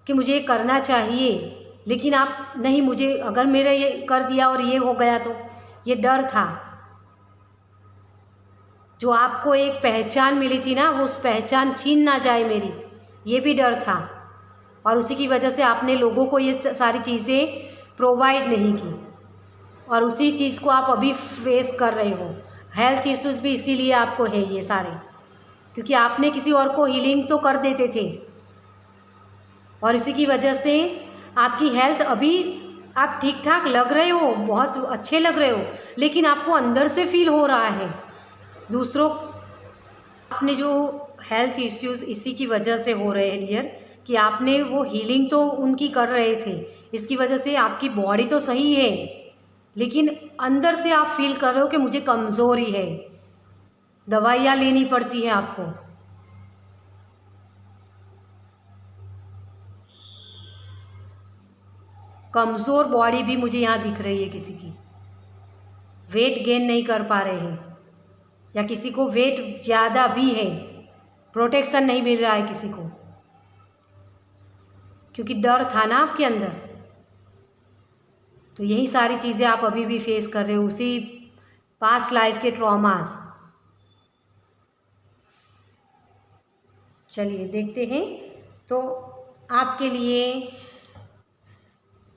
कि मुझे ये करना चाहिए, लेकिन आप नहीं, मुझे अगर मेरे ये कर दिया और ये हो गया तो, ये डर था। जो आपको एक पहचान मिली थी ना, वो उस पहचान छीन ना जाए मेरी, ये भी डर था। और उसी की वजह से आपने लोगों को ये सारी चीज़ें प्रोवाइड नहीं की, और उसी चीज़ को आप अभी फेस कर रहे हो। हेल्थ इश्यूज़ भी इसीलिए आपको है ये सारे, क्योंकि आपने किसी और को हीलिंग तो कर देते थे, और इसी की वजह से आपकी हेल्थ अभी आप ठीक ठाक लग रहे हो, बहुत अच्छे लग रहे हो, लेकिन आपको अंदर से फील हो रहा है दूसरों, आपने जो हेल्थ इश्यूज़ इसी की वजह से हो रहे हैं डियर, कि आपने वो हीलिंग तो उनकी कर रहे थे, इसकी वजह से आपकी बॉडी तो सही है, लेकिन अंदर से आप फील कर रहे हो कि मुझे कमज़ोरी है, दवाइयाँ लेनी पड़ती है आपको। कमज़ोर बॉडी भी मुझे यहाँ दिख रही है किसी की, वेट गेन नहीं कर पा रहे हैं, या किसी को वेट ज़्यादा भी है, प्रोटेक्शन नहीं मिल रहा है किसी को, क्योंकि डर था ना आपके अंदर। तो यही सारी चीज़ें आप अभी भी फेस कर रहे हो, उसी पास्ट लाइफ के ट्रॉमास। चलिए देखते हैं तो आपके लिए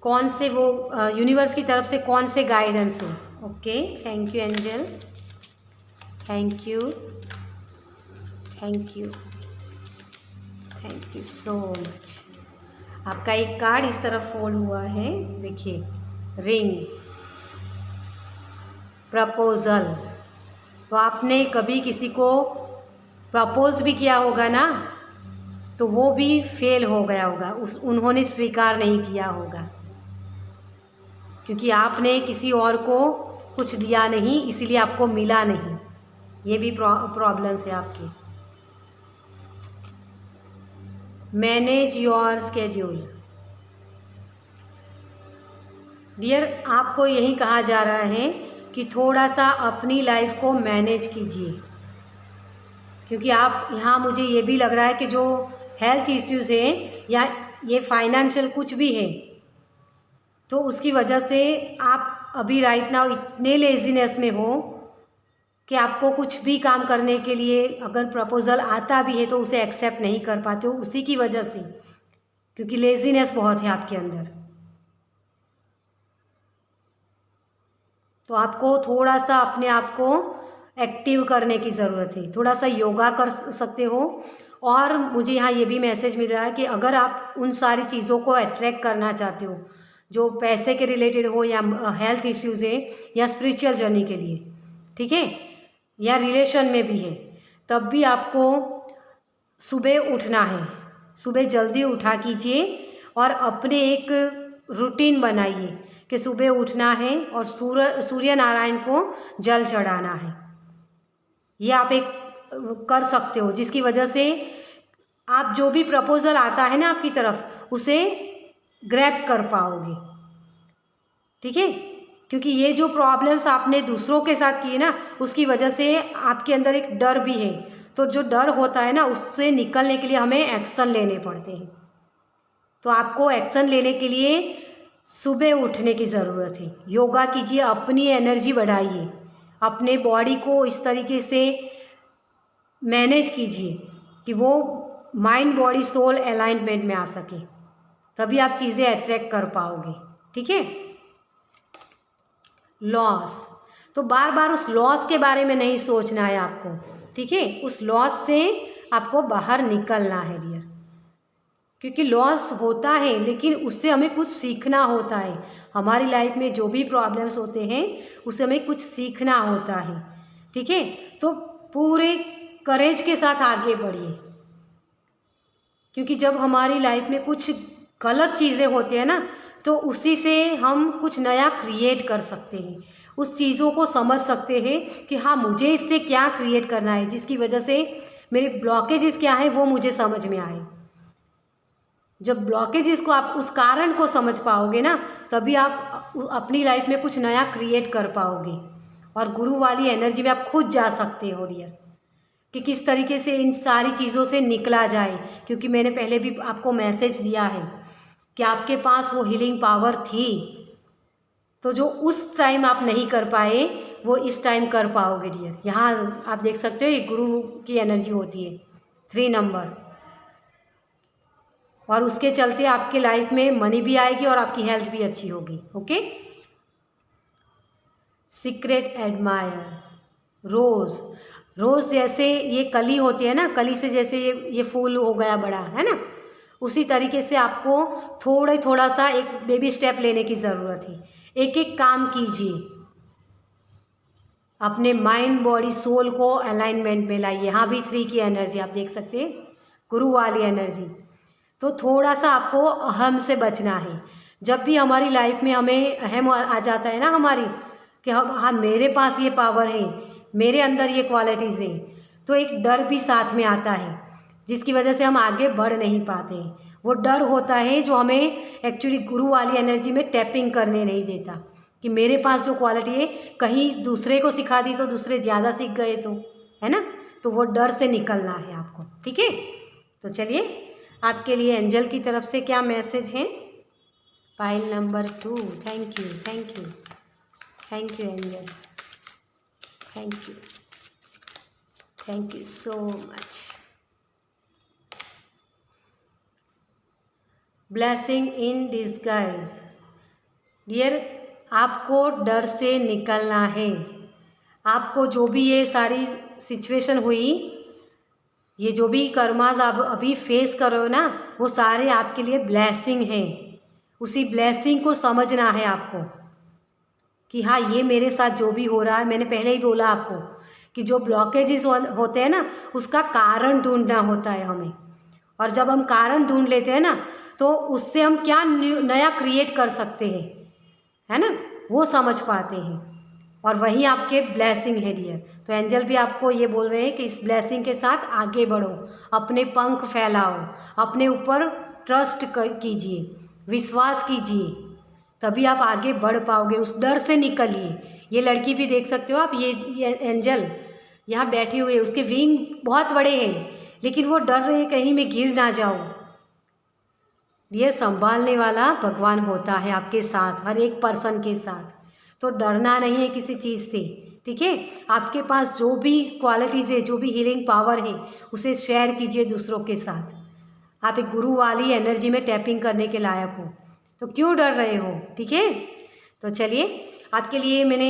कौन से वो यूनिवर्स की तरफ से कौन से गाइडेंस है। Okay, thank you angel, thank you, thank you, thank you so much. आपका एक कार्ड इस तरफ फोल्ड हुआ है, देखिए, रिंग, प्रपोजल। तो आपने कभी किसी को प्रपोज भी किया होगा ना, तो वो भी फेल हो गया होगा, उन्होंने स्वीकार नहीं किया होगा, क्योंकि आपने किसी और को कुछ दिया नहीं, इसीलिए आपको मिला नहीं। ये भी प्रॉब्लम्स है आपकी। मैनेज योर स्केड्यूल डियर, आपको यही कहा जा रहा है कि थोड़ा सा अपनी लाइफ को मैनेज कीजिए। क्योंकि आप यहाँ मुझे ये भी लग रहा है कि जो हेल्थ इश्यूज़ हैं या ये फाइनेंशियल कुछ भी है, तो उसकी वजह से आप अभी राइट नाउ इतने लेजीनेस में हो कि आपको कुछ भी काम करने के लिए अगर प्रपोज़ल आता भी है तो उसे एक्सेप्ट नहीं कर पाते हो, उसी की वजह से, क्योंकि लेजीनेस बहुत है आपके अंदर। तो आपको थोड़ा सा अपने आप को एक्टिव करने की ज़रूरत है, थोड़ा सा योगा कर सकते हो। और मुझे यहाँ ये भी मैसेज मिल रहा है कि अगर आप उन सारी चीज़ों को अट्रैक्ट करना चाहते हो जो पैसे के रिलेटेड हो या हेल्थ इश्यूज़ है या स्पिरिचुअल जर्नी के लिए, ठीक है, या रिलेशन में भी है, तब भी आपको सुबह उठना है। सुबह जल्दी उठा कीजिए और अपने एक रूटीन बनाइए कि सुबह उठना है और सूर्य नारायण को जल चढ़ाना है। ये आप एक कर सकते हो, जिसकी वजह से आप जो भी प्रपोज़ल आता है ना आपकी तरफ, उसे ग्रैब कर पाओगे, ठीक है। क्योंकि ये जो प्रॉब्लम्स आपने दूसरों के साथ किए ना, उसकी वजह से आपके अंदर एक डर भी है। तो जो डर होता है ना, उससे निकलने के लिए हमें एक्शन लेने पड़ते हैं। तो आपको एक्शन लेने के लिए सुबह उठने की ज़रूरत है। योगा कीजिए, अपनी एनर्जी बढ़ाइए, अपने बॉडी को इस तरीके से मैनेज कीजिए कि वो माइंड बॉडी सोल अलाइनमेंट में आ सके, तभी आप चीज़ें अट्रैक्ट कर पाओगे, ठीक है। लॉस, तो बार बार उस लॉस के बारे में नहीं सोचना है आपको, ठीक है। उस लॉस से आपको बाहर निकलना है डियर, क्योंकि लॉस होता है लेकिन उससे हमें कुछ सीखना होता है। हमारी लाइफ में जो भी प्रॉब्लम्स होते हैं उससे हमें कुछ सीखना होता है, ठीक है। तो पूरे करेज के साथ आगे बढ़िए, क्योंकि जब हमारी लाइफ में कुछ गलत चीज़ें होती हैं ना, तो उसी से हम कुछ नया क्रिएट कर सकते हैं। उस चीज़ों को समझ सकते हैं कि हाँ, मुझे इससे क्या क्रिएट करना है, जिसकी वजह से मेरे ब्लॉकेजेस क्या है वो मुझे समझ में आए। जब ब्लॉकेजेस को आप उस कारण को समझ पाओगे ना, तभी आप अपनी लाइफ में कुछ नया क्रिएट कर पाओगे और गुरु वाली एनर्जी में आप खुद जा सकते हो डियर, कि किस तरीके से इन सारी चीज़ों से निकला जाए। क्योंकि मैंने पहले भी आपको मैसेज दिया है कि आपके पास वो हीलिंग पावर थी, तो जो उस टाइम आप नहीं कर पाए वो इस टाइम कर पाओगे डियर। यहाँ आप देख सकते हो ये गुरु की एनर्जी होती है 3 नंबर, और उसके चलते आपके लाइफ में मनी भी आएगी और आपकी हेल्थ भी अच्छी होगी, ओके। सीक्रेट एडमायर, रोज़, रोज़ जैसे ये कली होती है ना, कली से जैसे ये फूल हो गया बड़ा, है ना, उसी तरीके से आपको थोड़ा सा एक बेबी स्टेप लेने की ज़रूरत है। एक एक काम कीजिए, अपने माइंड बॉडी सोल को अलाइनमेंट में लाइए। यहाँ भी 3 की एनर्जी आप देख सकते हैं, गुरु वाली एनर्जी। तो थोड़ा सा आपको अहम से बचना है। जब भी हमारी लाइफ में हमें अहम आ जाता है ना हमारी, कि हाँ मेरे पास ये पावर है, मेरे अंदर ये क्वालिटीज़ हैं, तो एक डर भी साथ में आता है, जिसकी वजह से हम आगे बढ़ नहीं पाते हैं। वो डर होता है जो हमें एक्चुअली गुरु वाली एनर्जी में टैपिंग करने नहीं देता, कि मेरे पास जो क्वालिटी है कहीं दूसरे को सिखा दी तो दूसरे ज़्यादा सीख गए तो, है ना। तो वो डर से निकलना है आपको, ठीक है। तो चलिए आपके लिए एंजल की तरफ से क्या मैसेज है। Pile number 2, thank you, thank you, thank you angel, thank you, thank you so much. Blessing in disguise, dear, आपको डर से निकलना है। आपको जो भी ये सारी सिचुएशन हुई, ये जो भी कर्मास आप अभी फेस कर रहे हो ना, वो सारे आपके लिए ब्लेसिंग हैं। उसी ब्लेसिंग को समझना है आपको कि हाँ, ये मेरे साथ जो भी हो रहा है, मैंने पहले ही बोला आपको कि जो ब्लॉकेजेस होते हैं ना, उसका कारण ढूंढना होता है हमें। और जब हम कारण ढूंढ लेते हैं ना, तो उससे हम क्या नया क्रिएट कर सकते हैं, है ना, वो समझ पाते हैं। और वही आपके ब्लेसिंग है डियर। तो एंजल भी आपको ये बोल रहे हैं कि इस ब्लेसिंग के साथ आगे बढ़ो, अपने पंख फैलाओ, अपने ऊपर ट्रस्ट कीजिए, विश्वास कीजिए, तभी आप आगे बढ़ पाओगे। उस डर से निकलिए। ये लड़की भी देख सकते हो आप, ये एंजल, यहाँ बैठे हुए, उसके विंग बहुत बड़े हैं, लेकिन वो डर रहे कहीं मैं गिर ना जाऊँ। ये संभालने वाला भगवान होता है आपके साथ, हर एक पर्सन के साथ। तो डरना नहीं है किसी चीज़ से, ठीक है। आपके पास जो भी क्वालिटीज़ है, जो भी हीलिंग पावर है, उसे शेयर कीजिए दूसरों के साथ। आप एक गुरु वाली एनर्जी में टैपिंग करने के लायक हो, तो क्यों डर रहे हो, ठीक है। तो चलिए, आपके लिए मैंने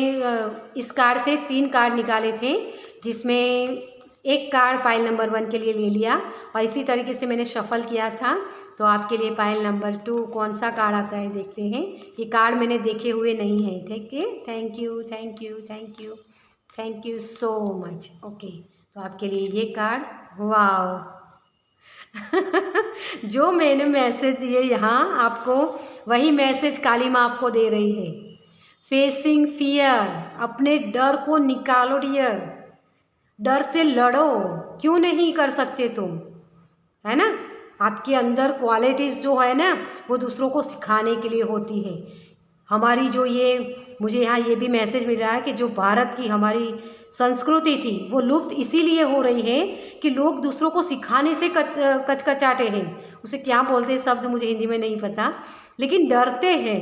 इस कार्ड से 3 कार्ड निकाले थे, जिसमें एक कार्ड पाइल नंबर 1 के लिए ले लिया, और इसी तरीके से मैंने शफल किया था। तो आपके लिए पाइल नंबर 2 कौन सा कार्ड आता है देखते हैं। ये कार्ड मैंने देखे हुए नहीं है, ठीक है। Thank you, thank you, thank you, thank you so much. Okay, तो आपके लिए ये कार्ड, वाओ। जो मैंने मैसेज दिए यहाँ आपको, वही मैसेज काली माँ आपको दे रही है। फेसिंग फियर, अपने डर को निकालो डियर, डर से लड़ो। क्यों नहीं कर सकते तुम, है ना। आपके अंदर क्वालिटीज़ जो है ना, वो दूसरों को सिखाने के लिए होती है। हमारी जो ये, मुझे यहाँ ये भी मैसेज मिल रहा है कि जो भारत की हमारी संस्कृति थी, वो लुप्त इसीलिए हो रही है कि लोग दूसरों को सिखाने से कचकचाते हैं। उसे क्या बोलते हैं शब्द, मुझे हिंदी में नहीं पता, लेकिन डरते हैं।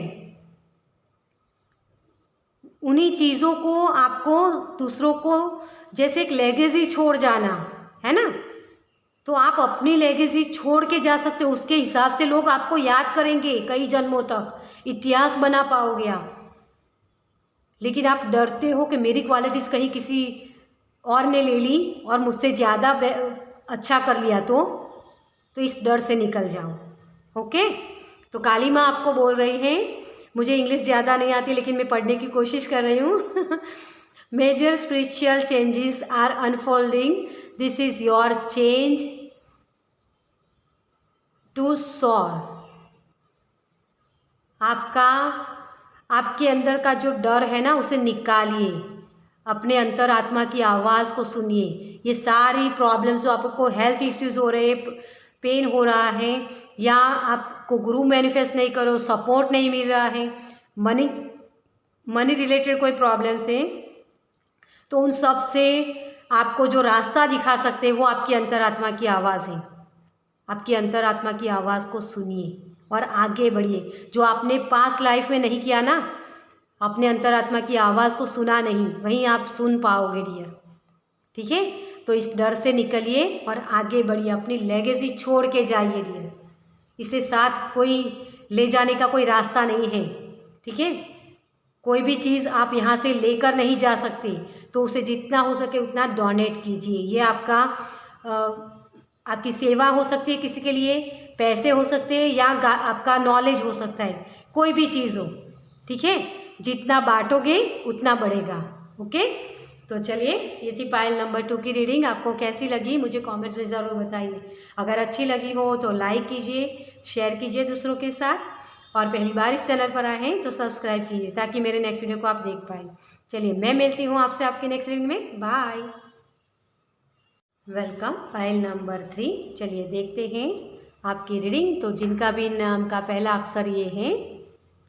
उन्हीं चीज़ों को आपको दूसरों को, जैसे एक लेगेसी छोड़ जाना है ना, तो आप अपनी लेगेसी छोड़ के जा सकते हो। उसके हिसाब से लोग आपको याद करेंगे कई जन्मों तक, इतिहास बना पाओगे आप। लेकिन आप डरते हो कि मेरी क्वालिटीज़ कहीं किसी और ने ले ली और मुझसे ज़्यादा अच्छा कर लिया, तो इस डर से निकल जाओ। ओके, तो काली माँ आपको बोल रही है, मुझे इंग्लिश ज़्यादा नहीं आती लेकिन मैं पढ़ने की कोशिश कर रही हूँ। Major spiritual changes are unfolding, this is your change to soar. आपके अंदर का जो डर है ना, उसे निकालिए, अपने अंतरात्मा की आवाज़ को सुनिए। ये सारी प्रॉब्लम्स जो आपको हेल्थ इश्यूज़ हो रहे, पेन हो रहा है, या आपको गुरु मैनिफेस्ट नहीं करो, सपोर्ट नहीं मिल रहा है, मनी रिलेटेड कोई प्रॉब्लम्स है, तो उन सब से आपको जो रास्ता दिखा सकते हैं वो आपकी अंतरात्मा की आवाज़ है। आपकी अंतरात्मा की आवाज़ को सुनिए और आगे बढ़िए। जो आपने पास्ट लाइफ में नहीं किया ना, अपने अंतरात्मा की आवाज़ को सुना नहीं, वहीं आप सुन पाओगे डियर, ठीक है। तो इस डर से निकलिए और आगे बढ़िए, अपनी लेगेसी छोड़ के जाइए डियर। इसे साथ कोई ले जाने का कोई रास्ता नहीं है, ठीक है। कोई भी चीज़ आप यहाँ से लेकर नहीं जा सकते, तो उसे जितना हो सके उतना डोनेट कीजिए। ये आपकी सेवा हो सकती है, किसी के लिए पैसे हो सकते हैं, या आपका नॉलेज हो सकता है, कोई भी चीज़ हो, ठीक है। जितना बांटोगे उतना बढ़ेगा। ओके, तो चलिए, ये थी पायल नंबर 2 की रीडिंग। आपको कैसी लगी मुझे कमेंट्स में ज़रूर बताइए। अगर अच्छी लगी हो तो लाइक कीजिए, शेयर कीजिए दूसरों के साथ, और पहली बार इस चैनल पर आए हैं तो सब्सक्राइब कीजिए ताकि मेरे नेक्स्ट वीडियो को आप देख पाएँ। चलिए, मैं मिलती हूँ आपसे आपकी नेक्स्ट रीडिंग में। बाय। Welcome, pile number 3। चलिए देखते हैं आपकी रीडिंग। तो जिनका भी नाम का पहला अक्षर ये है,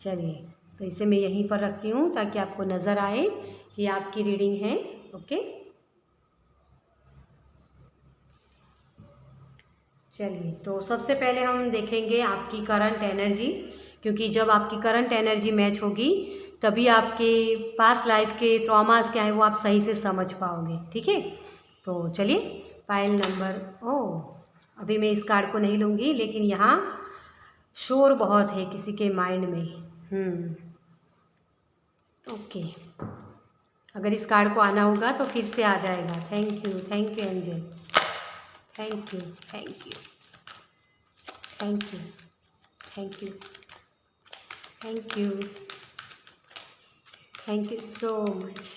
चलिए, तो इसे मैं यहीं पर रखती हूँ ताकि आपको नज़र आए कि आपकी रीडिंग है। ओके, चलिए, तो सबसे पहले हम देखेंगे आपकी करंट एनर्जी, क्योंकि जब आपकी करंट एनर्जी मैच होगी तभी आपके पास्ट लाइफ के ट्रॉमास क्या है वो आप सही से समझ पाओगे, ठीक है। तो चलिए, पायल नंबर, अभी मैं इस कार्ड को नहीं लूँगी, लेकिन यहाँ शोर बहुत है किसी के माइंड में। ओके, अगर इस कार्ड को आना होगा तो फिर से आ जाएगा। Thank you angel, thank you, thank you, thank you, thank you, thank you, thank you so much.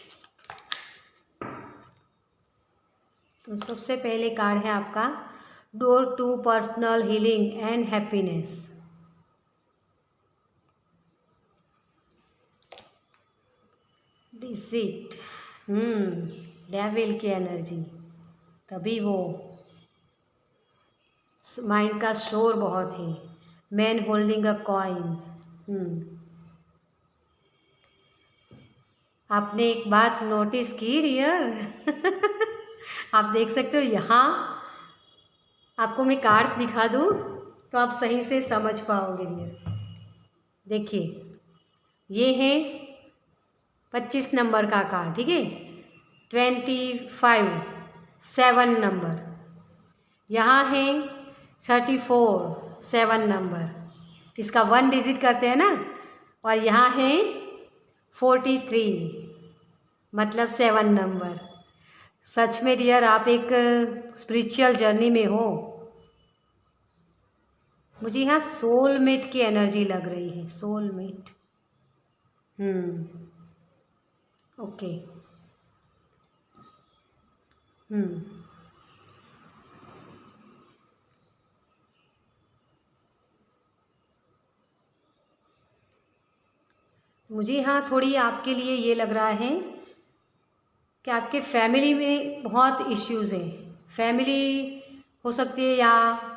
तो सबसे पहले कार्ड है आपका door to personal healing and happiness. Deceit, devil की एनर्जी, तभी वो माइंड का शोर बहुत है। Man holding a coin. आपने एक बात नोटिस की डियर? आप देख सकते हो, यहाँ आपको मैं कार्ड्स दिखा दूँ तो आप सही से समझ पाओगे डियर। देखिए, ये है 25 नंबर का कार्ड, ठीक है। 25 7 नंबर, यहाँ है 34 7 नंबर, इसका 1 डिजिट करते हैं ना, और यहाँ है 43 मतलब 7 नंबर। सच में डियर आप एक स्पिरिचुअल जर्नी में हो। मुझे यहाँ सोलमेट की एनर्जी लग रही है, सोलमेट। ओके। मुझे यहाँ थोड़ी आपके लिए ये लग रहा है कि आपके फैमिली में बहुत इश्यूज़ हैं। फैमिली हो सकती है, या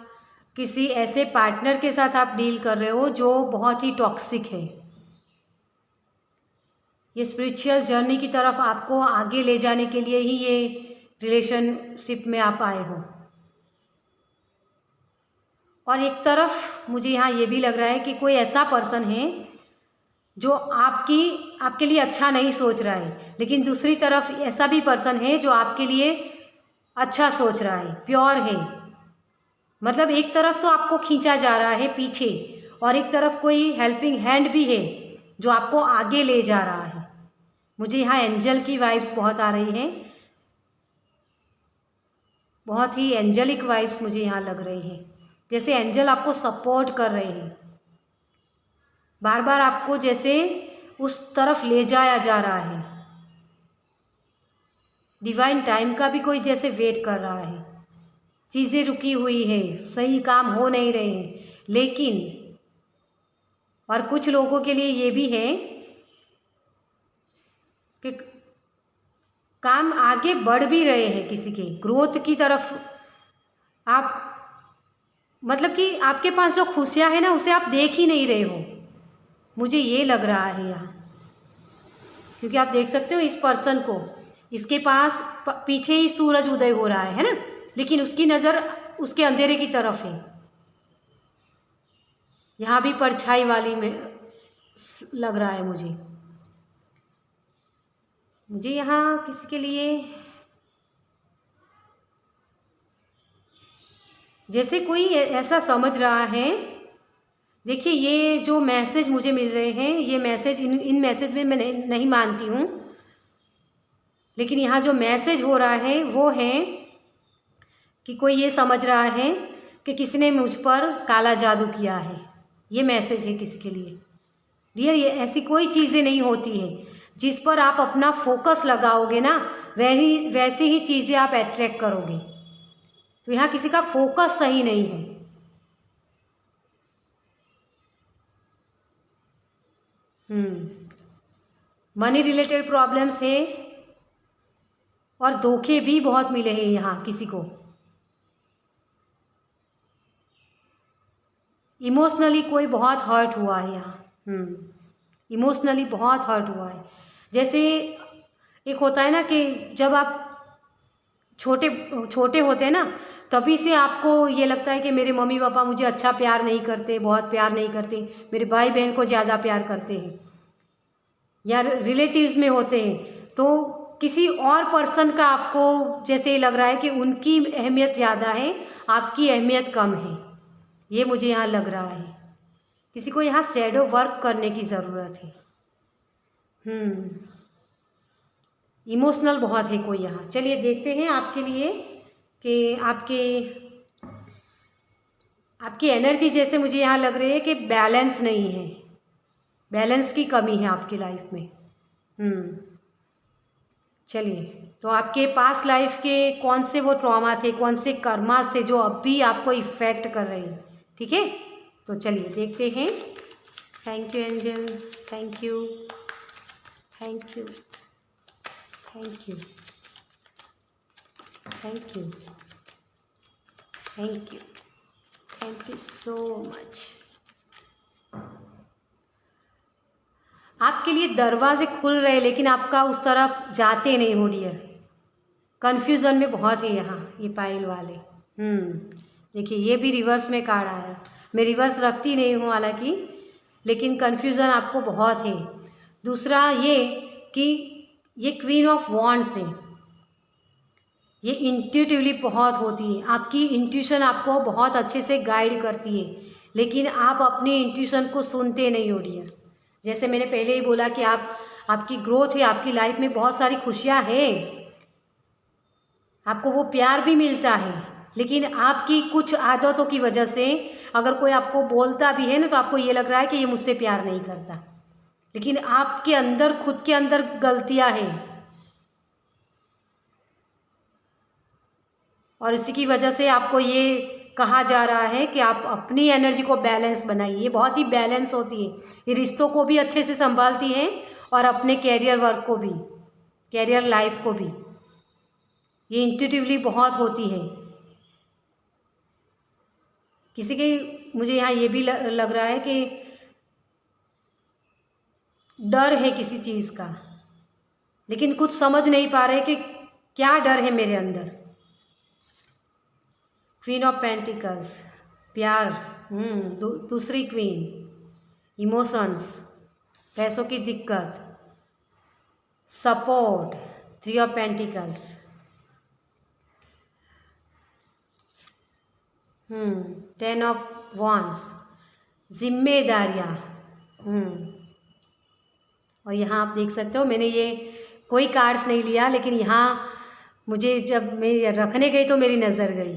किसी ऐसे पार्टनर के साथ आप डील कर रहे हो जो बहुत ही टॉक्सिक है। ये स्पिरिचुअल जर्नी की तरफ आपको आगे ले जाने के लिए ही ये रिलेशनशिप में आप आए हो। और एक तरफ मुझे यहाँ ये भी लग रहा है कि कोई ऐसा पर्सन है जो आपके लिए अच्छा नहीं सोच रहा है, लेकिन दूसरी तरफ ऐसा भी पर्सन है जो आपके लिए अच्छा सोच रहा है, प्योर है। मतलब एक तरफ तो आपको खींचा जा रहा है पीछे, और एक तरफ कोई हेल्पिंग हैंड भी है जो आपको आगे ले जा रहा है। मुझे यहाँ एंजल की वाइब्स बहुत आ रही हैं, बहुत ही एंजलिक वाइब्स मुझे यहाँ लग रही हैं, जैसे एंजल आपको सपोर्ट कर रहे हैं, बार बार आपको जैसे उस तरफ ले जाया जा रहा है। डिवाइन टाइम का भी कोई जैसे वेट कर रहा है, चीज़ें रुकी हुई है, सही काम हो नहीं रहे हैं, लेकिन और कुछ लोगों के लिए ये भी है कि काम आगे बढ़ भी रहे हैं, किसी के ग्रोथ की तरफ आप, मतलब कि आपके पास जो खुशियाँ हैं ना उसे आप देख ही नहीं रहे हो, मुझे ये लग रहा है यहाँ। क्योंकि आप देख सकते हो इस पर्सन को, इसके पास पीछे ही सूरज उदय हो रहा है ना, लेकिन उसकी नज़र उसके अंधेरे की तरफ है। यहाँ भी परछाई वाली में लग रहा है मुझे यहाँ किसी के लिए जैसे कोई ऐसा समझ रहा है। देखिए, ये जो मैसेज मुझे मिल रहे हैं, ये मैसेज इन मैसेज में मैं नहीं मानती हूँ, लेकिन यहाँ जो मैसेज हो रहा है वो है कि कोई ये समझ रहा है कि किसी ने मुझ पर काला जादू किया है। ये मैसेज है किसी के लिए डियर। ये ऐसी कोई चीज़ें नहीं होती है, जिस पर आप अपना फोकस लगाओगे ना वैसी ही चीज़ें आप अट्रैक्ट करोगे। तो यहाँ किसी का फोकस सही नहीं है। मनी रिलेटेड प्रॉब्लम्स है, और धोखे भी बहुत मिले हैं यहाँ किसी को। इमोशनली कोई बहुत हर्ट हुआ है यहाँ, इमोशनली बहुत हर्ट हुआ है। जैसे एक होता है ना कि जब आप छोटे होते हैं ना, तभी से आपको ये लगता है कि मेरे मम्मी पापा मुझे अच्छा प्यार नहीं करते, बहुत प्यार नहीं करते, मेरे भाई बहन को ज़्यादा प्यार करते हैं, या रिलेटिव्स में होते हैं, तो किसी और पर्सन का आपको जैसे लग रहा है कि उनकी अहमियत ज़्यादा है, आपकी अहमियत कम है। ये मुझे यहाँ लग रहा है किसी को यहाँ शैडो वर्क करने की ज़रूरत है। इमोशनल बहुत है कोई यहाँ। चलिए देखते हैं आपके लिए कि आपकी एनर्जी जैसे मुझे यहाँ लग रही है कि बैलेंस नहीं है, बैलेंस की कमी है आपकी लाइफ में। चलिए, तो आपके पास्ट लाइफ के कौन से वो ट्रॉमा थे, कौन से कर्मास थे जो अब भी आपको इफ़ेक्ट कर रहे हैं, ठीक है। तो चलिए देखते हैं। Thank you angel, thank you, thank you, thank you, thank you, thank you, thank you so much. आपके लिए दरवाजे खुल रहे, लेकिन आपका उस तरफ जाते नहीं हो डियर। कन्फ्यूज़न में बहुत है यहाँ ये पायल वाले। देखिए ये भी रिवर्स में कार्ड आया। मैं रिवर्स रखती नहीं हूँ हालांकि, लेकिन कन्फ्यूज़न आपको बहुत है। दूसरा ये कि ये क्वीन ऑफ वॉन्ड्स है, ये इंट्यूटिवली बहुत होती है। आपकी इंट्यूशन आपको बहुत अच्छे से गाइड करती है, लेकिन आप अपनी इंट्यूशन को सुनते नहीं हो डियर। जैसे मैंने पहले ही बोला कि आपकी ग्रोथ है, आपकी लाइफ में बहुत सारी खुशियाँ हैं, आपको वो प्यार भी मिलता है, लेकिन आपकी कुछ आदतों की वजह से अगर कोई आपको बोलता भी है ना तो आपको ये लग रहा है कि ये मुझसे प्यार नहीं करता, लेकिन आपके अंदर खुद के अंदर गलतियाँ हैं और इसी की वजह से आपको ये कहा जा रहा है कि आप अपनी एनर्जी को बैलेंस बनाइए। ये बहुत ही बैलेंस होती है, ये रिश्तों को भी अच्छे से संभालती है और अपने कैरियर वर्क को भी, कैरियर लाइफ को भी। ये इंट्यूटिवली बहुत होती है। किसी के मुझे यहाँ ये भी लग रहा है कि डर है किसी चीज़ का, लेकिन कुछ समझ नहीं पा रहे कि क्या डर है मेरे अंदर। क्वीन ऑफ पेंटिकल्स, प्यार, दूसरी क्वीन, इमोशंस, पैसों की दिक्कत, support, three of pentacles, 10 of wands, जिम्मेदारियाँ। और यहाँ आप देख सकते हो मैंने ये कोई कार्ड्स नहीं लिया, लेकिन यहाँ मुझे जब मैं रखने गई तो मेरी नज़र गई।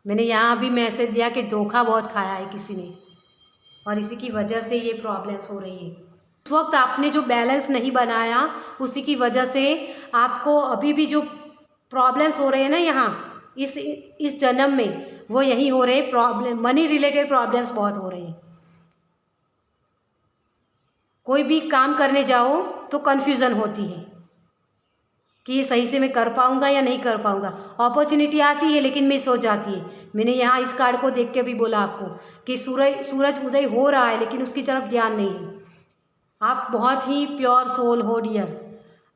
मैंने यहाँ भी मैसेज दिया कि धोखा बहुत खाया है किसी ने और इसी की वजह से ये प्रॉब्लम्स हो रही है। उस वक्त आपने जो बैलेंस नहीं बनाया उसी की वजह से आपको अभी भी जो प्रॉब्लम्स हो रहे हैं ना यहाँ इस जन्म में, वो यही हो रहे प्रॉब्लम, मनी रिलेटेड प्रॉब्लम्स बहुत हो रहे हैं। कोई भी काम करने जाओ तो कन्फ्यूज़न होती है कि ये सही से मैं कर पाऊँगा या नहीं कर पाऊँगा। अपॉर्चुनिटी आती है लेकिन मिस हो जाती है। मैंने यहाँ इस कार्ड को देख के भी बोला आपको कि सूरज उदय हो रहा है लेकिन उसकी तरफ ध्यान नहीं है। आप बहुत ही प्योर सोल हो डियर।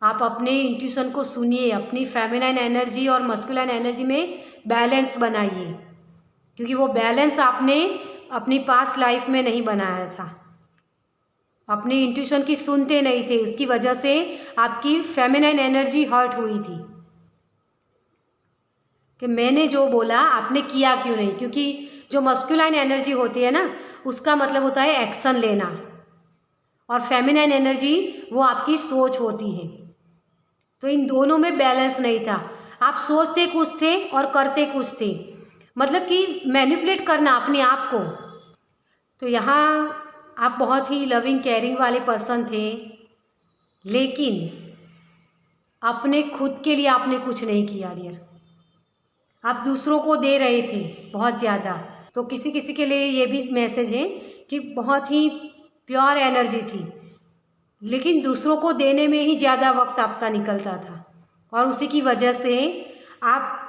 आप अपने इंट्यूशन को सुनिए, अपनी फेमिनाइन एनर्जी और मस्कुलाइन एनर्जी में बैलेंस बनाइए, क्योंकि वो बैलेंस आपने अपनी पास्ट लाइफ में नहीं बनाया था। अपनी इंट्यूशन की सुनते नहीं थे, उसकी वजह से आपकी फेमिनाइन एनर्जी हर्ट हुई थी कि मैंने जो बोला आपने किया क्यों नहीं। क्योंकि जो मस्कुलाइन एनर्जी होती है ना उसका मतलब होता है एक्शन लेना, और फेमिनाइन एनर्जी वो आपकी सोच होती है। तो इन दोनों में बैलेंस नहीं था। आप सोचते कुछ थे और करते कुछ थे, मतलब कि मैनिपुलेट करना अपने आप को। तो यहाँ आप बहुत ही लविंग केयरिंग वाले पर्सन थे, लेकिन अपने खुद के लिए आपने कुछ नहीं किया डियर। आप दूसरों को दे रहे थे बहुत ज़्यादा। तो किसी किसी के लिए ये भी मैसेज है कि बहुत ही प्योर एनर्जी थी, लेकिन दूसरों को देने में ही ज़्यादा वक्त आपका निकलता था, और उसी की वजह से आप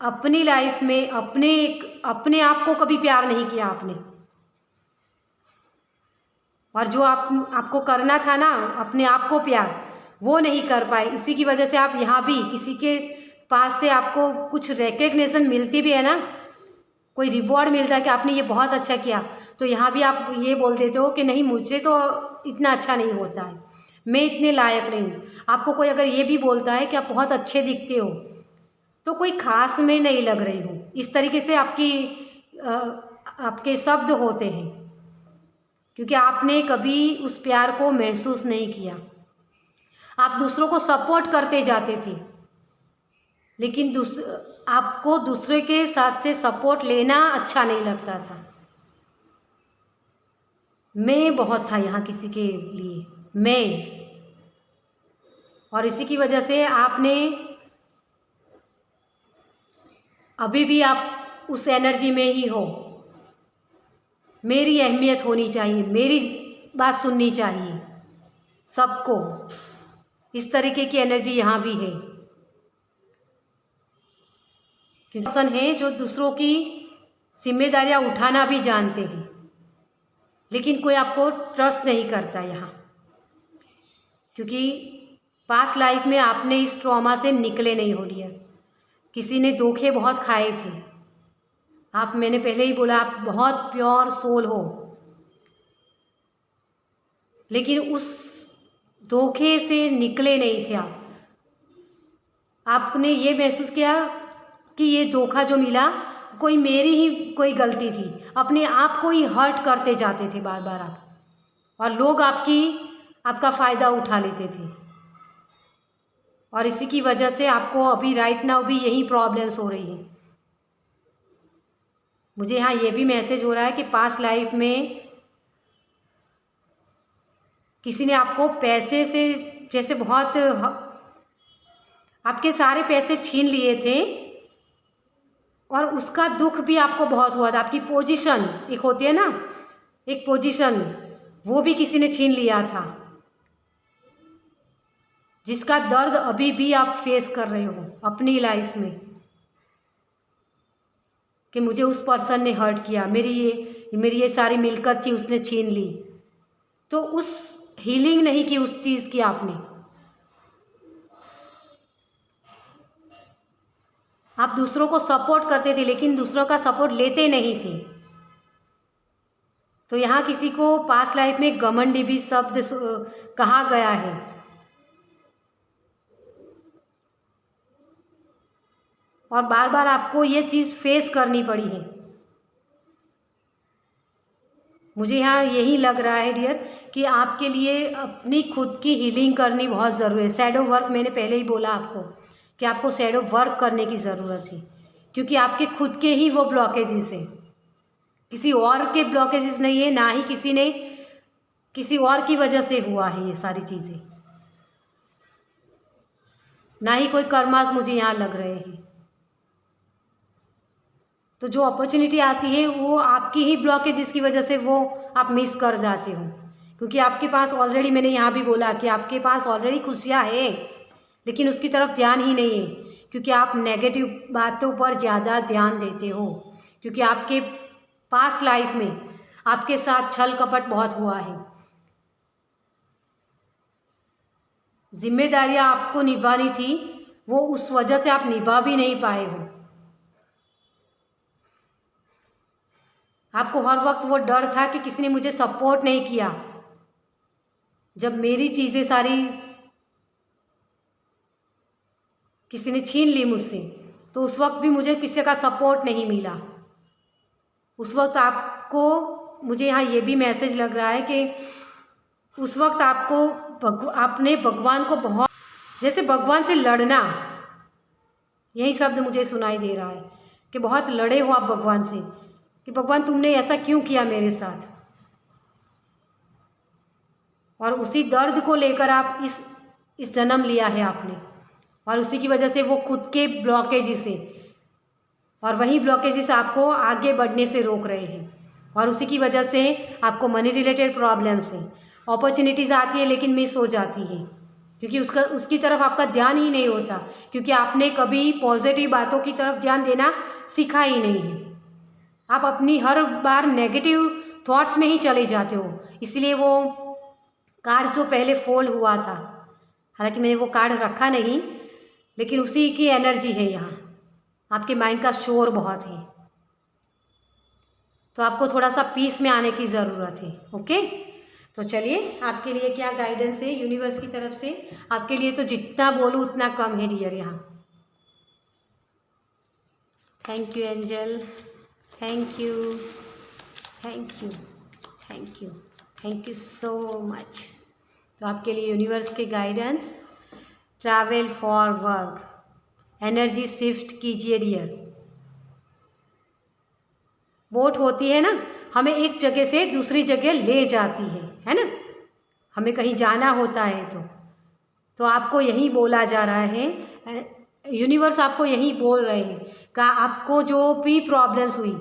अपनी लाइफ में अपने आप को कभी प्यार नहीं किया आपने, और जो आपको करना था ना अपने आप को प्यार, वो नहीं कर पाए। इसी की वजह से आप यहाँ भी किसी के पास से आपको कुछ रिकग्निशन मिलती भी है ना, कोई रिवॉर्ड मिलता है कि आपने ये बहुत अच्छा किया, तो यहाँ भी आप ये बोल देते हो कि नहीं मुझे तो इतना अच्छा नहीं होता है, मैं इतने लायक नहीं हूँ। आपको कोई अगर ये भी बोलता है कि आप बहुत अच्छे दिखते हो, तो कोई खास में नहीं लग रही हूँ, इस तरीके से आपके शब्द होते हैं, क्योंकि आपने कभी उस प्यार को महसूस नहीं किया। आप दूसरों को सपोर्ट करते जाते थे, लेकिन आपको दूसरे के साथ से सपोर्ट लेना अच्छा नहीं लगता था। मैं बहुत था यहाँ किसी के लिए, मैं, और इसी की वजह से आपने अभी भी आप उस एनर्जी में ही हो। मेरी अहमियत होनी चाहिए, मेरी बात सुननी चाहिए सबको, इस तरीके की एनर्जी यहाँ भी है। क्योंकि पर्सन है जो दूसरों की जिम्मेदारियाँ उठाना भी जानते हैं, लेकिन कोई आपको ट्रस्ट नहीं करता यहाँ, क्योंकि पास्ट लाइफ में आपने इस ट्रॉमा से निकले नहीं हो डियर। किसी ने धोखे बहुत खाए थे। आप, मैंने पहले ही बोला, आप बहुत प्योर सोल हो, लेकिन उस धोखे से निकले नहीं थे आप। आपने ये महसूस किया कि ये धोखा जो मिला कोई मेरी ही कोई गलती थी, अपने आप को ही हर्ट करते जाते थे बार बार आप, और लोग आपका फ़ायदा उठा लेते थे, और इसी की वजह से आपको अभी राइट नाउ भी यही प्रॉब्लम्स हो रही है। मुझे यहाँ ये भी मैसेज हो रहा है कि पास्ट लाइफ में किसी ने आपको पैसे से, जैसे बहुत आपके सारे पैसे छीन लिए थे, और उसका दुख भी आपको बहुत हुआ था। आपकी पोजीशन एक होती है ना, एक पोजीशन, वो भी किसी ने छीन लिया था, जिसका दर्द अभी भी आप फेस कर रहे हो अपनी लाइफ में, कि मुझे उस पर्सन ने हर्ट किया, मेरी ये सारी मिलकत थी उसने छीन ली। तो उस हीलिंग नहीं की उस चीज़ की आपने। आप दूसरों को सपोर्ट करते थे, लेकिन दूसरों का सपोर्ट लेते नहीं थे। तो यहाँ किसी को पास्ट लाइफ में घमंडी भी शब्द कहा गया है। और बार बार आपको ये चीज़ फेस करनी पड़ी है। मुझे यहाँ यही लग रहा है डियर कि आपके लिए अपनी खुद की हीलिंग करनी बहुत ज़रूरी है। शैडो वर्क, मैंने पहले ही बोला आपको कि आपको शैडो वर्क करने की ज़रूरत है, क्योंकि आपके खुद के ही वो ब्लॉकेजेस हैं, किसी और के ब्लॉकेजेस नहीं है, ना ही किसी और की वजह से हुआ है ये सारी चीज़ें, ना ही कोई कर्मास मुझे यहाँ लग रहे हैं। तो जो अपॉर्चुनिटी आती है वो आपकी ही ब्लॉकेजेस की वजह से वो आप मिस कर जाते हो, क्योंकि आपके पास ऑलरेडी, मैंने यहाँ भी बोला कि आपके पास ऑलरेडी खुशियाँ है, लेकिन उसकी तरफ ध्यान ही नहीं है, क्योंकि आप नेगेटिव बातों पर ज़्यादा ध्यान देते हो, क्योंकि आपके पास्ट लाइफ में आपके साथ छल कपट बहुत हुआ है। जिम्मेदारियाँ आपको निभानी थी, वो उस वजह से आप निभा भी नहीं पाए हो। आपको हर वक्त वो डर था कि किसी ने मुझे सपोर्ट नहीं किया, जब मेरी चीज़ें सारी किसी ने छीन ली मुझसे, तो उस वक्त भी मुझे किसी का सपोर्ट नहीं मिला। उस वक्त आपको, मुझे यहाँ ये भी मैसेज लग रहा है कि उस वक्त आपने भगवान को बहुत, जैसे भगवान से लड़ना, यही शब्द मुझे सुनाई दे रहा है कि बहुत लड़े हो आप भगवान से, कि भगवान तुमने ऐसा क्यों किया मेरे साथ। और उसी दर्द को लेकर आप इस जन्म लिया है आपने, और उसी की वजह से वो खुद के ब्लॉकेजेस से, और वही ब्लॉकेजेस आपको आगे बढ़ने से रोक रहे हैं, और उसी की वजह से आपको मनी रिलेटेड प्रॉब्लम्स हैं। अपॉर्चुनिटीज़ आती है लेकिन मिस हो जाती है, क्योंकि उसकी तरफ आपका ध्यान ही नहीं होता, क्योंकि आपने कभी पॉजिटिव बातों की तरफ ध्यान देना सीखा ही नहीं है। आप अपनी हर बार नेगेटिव थॉट्स में ही चले जाते हो, इसलिए वो कार्ड जो पहले फोल्ड हुआ था, हालांकि मैंने वो कार्ड रखा नहीं, लेकिन उसी की एनर्जी है यहाँ। आपके माइंड का शोर बहुत है, तो आपको थोड़ा सा पीस में आने की ज़रूरत है। ओके, तो चलिए, आपके लिए क्या गाइडेंस है यूनिवर्स की तरफ से। आपके लिए तो जितना बोलूँ उतना कम है डियर यहाँ। Thank you angel, thank you, thank you, thank you, thank you so much. तो आपके लिए यूनिवर्स के guidance, travel for work, energy shift कीजिए डियर। बोट होती है ना, हमें एक जगह से दूसरी जगह ले जाती है ना, हमें कहीं जाना होता है तो आपको यही बोला जा रहा है, यूनिवर्स आपको यही बोल रहे हैं कि आपको जो भी प्रॉब्लम्स हुई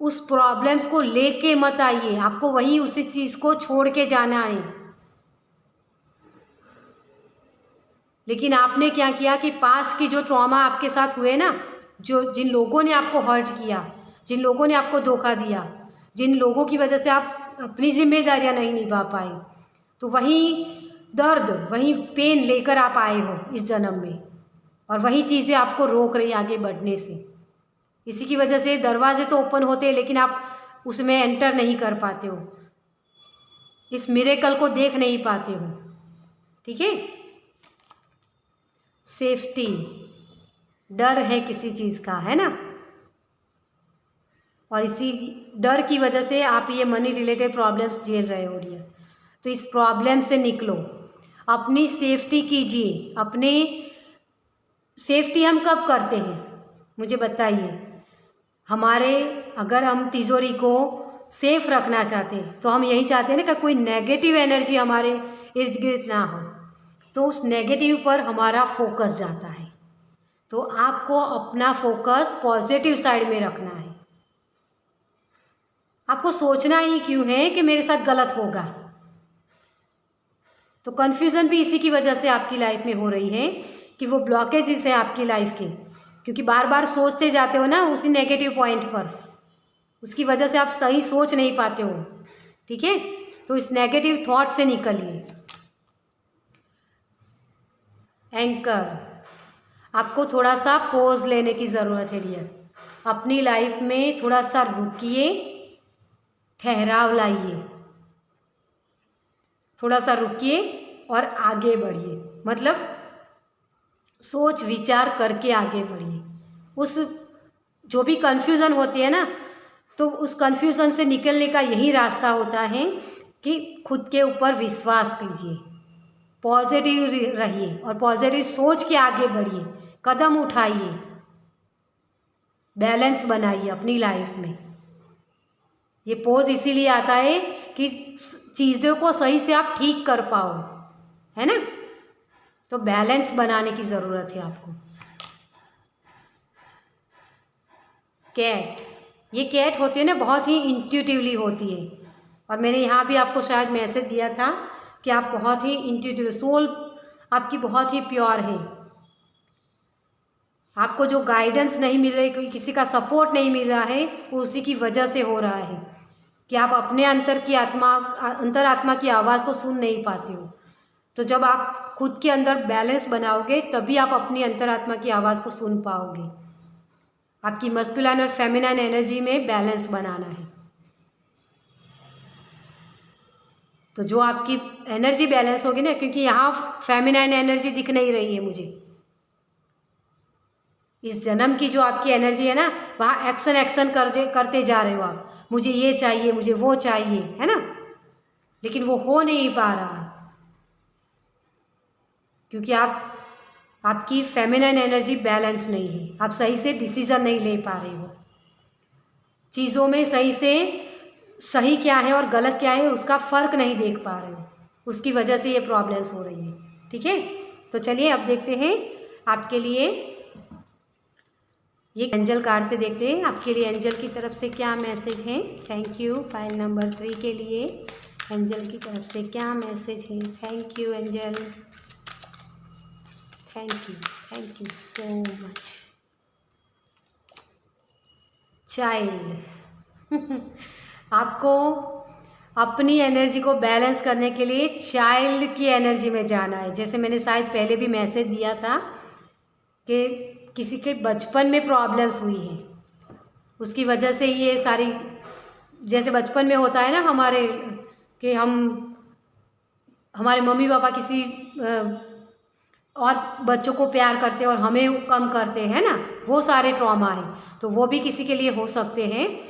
उस प्रॉब्लम्स को लेके मत आइए, आपको वहीं उसी चीज़ को छोड़ के जाना है। लेकिन आपने क्या किया कि पास्ट की जो ट्रॉमा आपके साथ हुए ना, जिन लोगों ने आपको हर्ट किया, जिन लोगों ने आपको धोखा दिया, जिन लोगों की वजह से आप अपनी जिम्मेदारियां नहीं निभा पाए, तो वहीं दर्द, वही पेन लेकर आप आए हो इस जन्म में, और वही चीज़ें आपको रोक रही आगे बढ़ने से। इसी की वजह से दरवाजे तो ओपन होते हैं लेकिन आप उसमें एंटर नहीं कर पाते हो, इस मिरेकल को देख नहीं पाते हो। ठीक है, सेफ्टी, डर है किसी चीज़ का, है ना, और इसी डर की वजह से आप ये मनी रिलेटेड प्रॉब्लम्स झेल रहे हो रही है। तो इस प्रॉब्लम से निकलो, अपनी सेफ्टी कीजिए। अपनी सेफ्टी हम कब करते हैं मुझे बताइए। हमारे अगर हम तिजोरी को सेफ रखना चाहते हैं तो हम यही चाहते हैं ना कि कोई नेगेटिव एनर्जी हमारे इर्द गिर्द ना हो, तो उस नेगेटिव पर हमारा फोकस जाता है। तो आपको अपना फोकस पॉजिटिव साइड में रखना है। आपको सोचना ही क्यों है कि मेरे साथ गलत होगा। तो कन्फ्यूज़न भी इसी की वजह से आपकी लाइफ में हो रही है कि वो ब्लॉकेजेस है आपकी लाइफ के, क्योंकि बार बार सोचते जाते हो ना उसी नेगेटिव पॉइंट पर, उसकी वजह से आप सही सोच नहीं पाते हो। ठीक है, तो इस नेगेटिव थॉट से निकलिए। एंकर, आपको थोड़ा सा पॉज लेने की ज़रूरत है डियर। अपनी लाइफ में थोड़ा सा रुकिए, ठहराव लाइए, थोड़ा सा रुकिए और आगे बढ़िए। मतलब सोच विचार करके आगे बढ़िए। उस जो भी कन्फ्यूज़न होती है ना, तो उस कन्फ्यूज़न से निकलने का यही रास्ता होता है कि खुद के ऊपर विश्वास कीजिए, पॉजिटिव रहिए और पॉजिटिव सोच के आगे बढ़िए, कदम उठाइए, बैलेंस बनाइए अपनी लाइफ में। ये पोज इसीलिए आता है कि चीज़ों को सही से आप ठीक कर पाओ, है ना। तो बैलेंस बनाने की ज़रूरत है आपको। कैट, ये कैट होती है ना, बहुत ही इंट्यूटिवली होती है, और मैंने यहाँ भी आपको शायद मैसेज दिया था कि आप बहुत ही इंट्यूटिव, सोल आपकी बहुत ही प्योर है। आपको जो गाइडेंस नहीं मिल रही, किसी का सपोर्ट नहीं मिल रहा है, उसी की वजह से हो रहा है कि आप अपने अंतरात्मा की आवाज़ को सुन नहीं पाते हो। तो जब आप खुद के अंदर बैलेंस बनाओगे तभी आप अपनी अंतरात्मा की आवाज़ को सुन पाओगे। आपकी मस्कुलाइन और फेमिनाइन एनर्जी में बैलेंस बनाना है। तो जो आपकी एनर्जी बैलेंस होगी ना, क्योंकि यहाँ फेमिनाइन एनर्जी दिख नहीं रही है मुझे, इस जन्म की जो आपकी एनर्जी है ना, वहाँ एक्शन करते जा रहे हो आप, मुझे ये चाहिए, मुझे वो चाहिए, है ना, लेकिन वो हो नहीं पा रहा क्योंकि आपकी फेमिनाइन एनर्जी बैलेंस नहीं है। आप सही से डिसीज़न नहीं ले पा रहे हो, चीज़ों में सही से सही क्या है और गलत क्या है उसका फ़र्क नहीं देख पा रहे हो, उसकी वजह से ये प्रॉब्लम्स हो रही है। ठीक है, तो चलिए अब देखते हैं आपके लिए, ये एंजल कार्ड से देखते हैं आपके लिए एंजल की तरफ से क्या मैसेज है। थैंक यू फाइल नंबर 3 के लिए एंजल की तरफ से क्या मैसेज है। Thank you angel, thank you so much. Child आपको अपनी एनर्जी को बैलेंस करने के लिए चाइल्ड की एनर्जी में जाना है। जैसे मैंने शायद पहले भी मैसेज दिया था कि किसी के बचपन में प्रॉब्लम्स हुई है, उसकी वजह से ये सारी, जैसे बचपन में होता है ना हमारे कि हमारे मम्मी पापा किसी और बच्चों को प्यार करते हैं और हमें कम करते हैं ना, वो सारे ट्रॉमा हैं, तो वो भी किसी के लिए हो सकते हैं।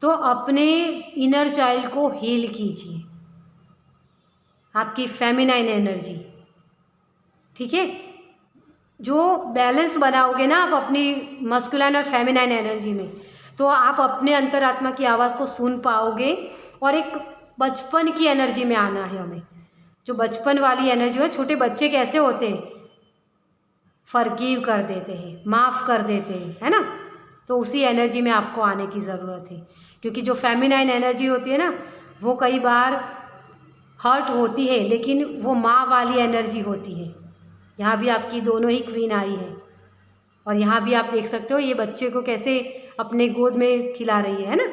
तो अपने इनर चाइल्ड को हील कीजिए, आपकी फेमिनाइन एनर्जी। ठीक है, जो बैलेंस बनाओगे ना आप अपनी मस्कुलाइन और फेमिनाइन एनर्जी में, तो आप अपने अंतरात्मा की आवाज़ को सुन पाओगे और एक बचपन की एनर्जी में आना है हमें। जो बचपन वाली एनर्जी है, छोटे बच्चे कैसे होते हैं, फॉरगिव कर देते हैं, माफ़ कर देते हैं, है ना, तो उसी एनर्जी में आपको आने की ज़रूरत है। क्योंकि जो फेमिनाइन एनर्जी होती है ना, वो कई बार हर्ट होती है, लेकिन वो माँ वाली एनर्जी होती है। यहाँ भी आपकी दोनों ही क्वीन आई है, और यहाँ भी आप देख सकते हो ये बच्चे को कैसे अपने गोद में खिला रही है ना।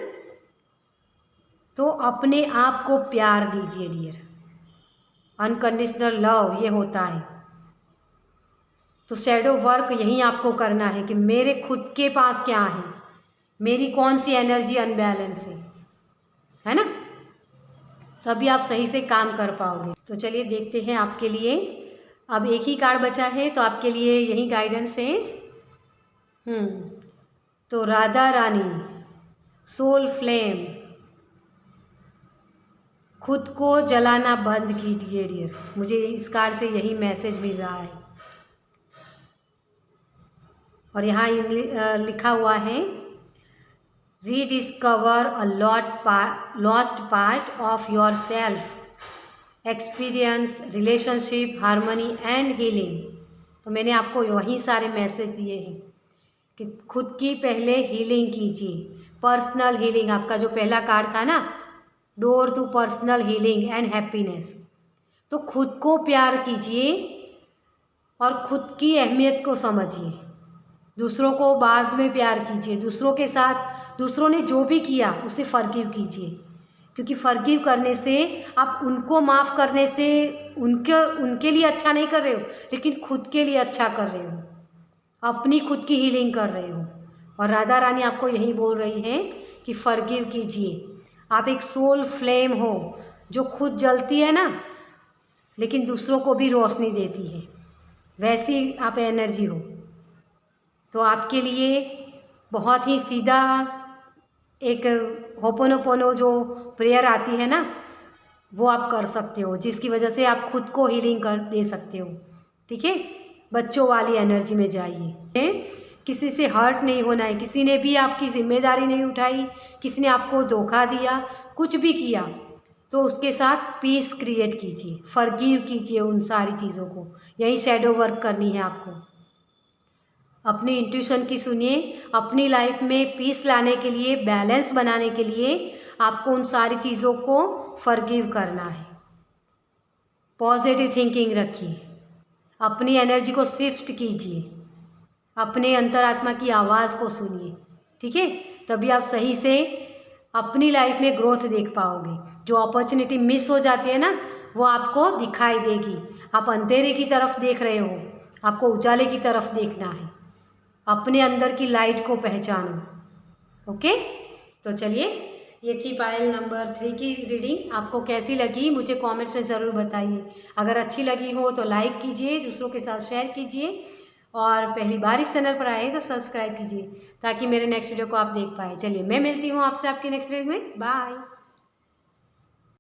तो अपने आप को प्यार दीजिए डियर, अनकंडीशनल लव ये होता है। तो शैडो वर्क यहीं आपको करना है कि मेरे खुद के पास क्या है, मेरी कौन सी एनर्जी अनबैलेंस है ना, तभी आप सही से काम कर पाओगे। तो चलिए देखते हैं आपके लिए। अब एक ही कार्ड बचा है तो आपके लिए यही गाइडेंस है। तो राधा रानी, सोल फ्लेम, खुद को जलाना बंद कीजिए डियर। मुझे इस कार्ड से यही मैसेज मिल रहा है। और यहाँ लिखा हुआ है rediscover a lost part of your self, experience relationship harmony and healing. तो मैंने आपको वही सारे मैसेज दिए हैं कि खुद की पहले हीलिंग कीजिए, पर्सनल हीलिंग। आपका जो पहला कार्ड था ना, door to personal healing and happiness. तो खुद को प्यार कीजिए और खुद की अहमियत को समझिए। दूसरों को बाद में प्यार कीजिए, दूसरों के साथ दूसरों ने जो भी किया उसे फॉरगिव कीजिए, क्योंकि फॉरगिव करने से आप उनको माफ़ करने से उनके लिए अच्छा नहीं कर रहे हो, लेकिन खुद के लिए अच्छा कर रहे हो, अपनी खुद की हीलिंग कर रहे हो। और राधा रानी आपको यही बोल रही है कि फॉरगिव कीजिए। आप एक सोल फ्लेम हो जो खुद जलती है ना, लेकिन दूसरों को भी रोशनी देती है, वैसी आप एनर्जी हो। तो आपके लिए बहुत ही सीधा एक होपोनोपोनो जो प्रेयर आती है ना, वो आप कर सकते हो, जिसकी वजह से आप खुद को हीलिंग कर दे सकते हो। ठीक है, बच्चों वाली एनर्जी में जाइए। किसी से हर्ट नहीं होना है, किसी ने भी आपकी जिम्मेदारी नहीं उठाई, किसी ने आपको धोखा दिया, कुछ भी किया तो उसके साथ पीस क्रिएट कीजिए, फॉरगिव कीजिए उन सारी चीज़ों को। यही शैडो वर्क करनी है आपको। अपनी इंट्यूशन की सुनिए। अपनी लाइफ में पीस लाने के लिए, बैलेंस बनाने के लिए आपको उन सारी चीज़ों को फॉरगिव करना है। पॉजिटिव थिंकिंग रखिए, अपनी एनर्जी को शिफ्ट कीजिए, अपने अंतरात्मा की आवाज़ को सुनिए। ठीक है, तभी आप सही से अपनी लाइफ में ग्रोथ देख पाओगे। जो अपॉर्चुनिटी मिस हो जाती है ना, वो आपको दिखाई देगी। आप अंधेरे की तरफ देख रहे हो, आपको उजाले की तरफ देखना है। अपने अंदर की लाइट को पहचानो। ओके, तो चलिए, ये थी पायल नंबर 3 की रीडिंग। आपको कैसी लगी मुझे कमेंट्स में ज़रूर बताइए। अगर अच्छी लगी हो तो लाइक कीजिए, दूसरों के साथ शेयर कीजिए, और पहली बार इस चैनल पर आए तो सब्सक्राइब कीजिए ताकि मेरे नेक्स्ट वीडियो को आप देख पाए। चलिए, मैं मिलती हूँ आपसे आपकी नेक्स्ट वीडियो में। बाय।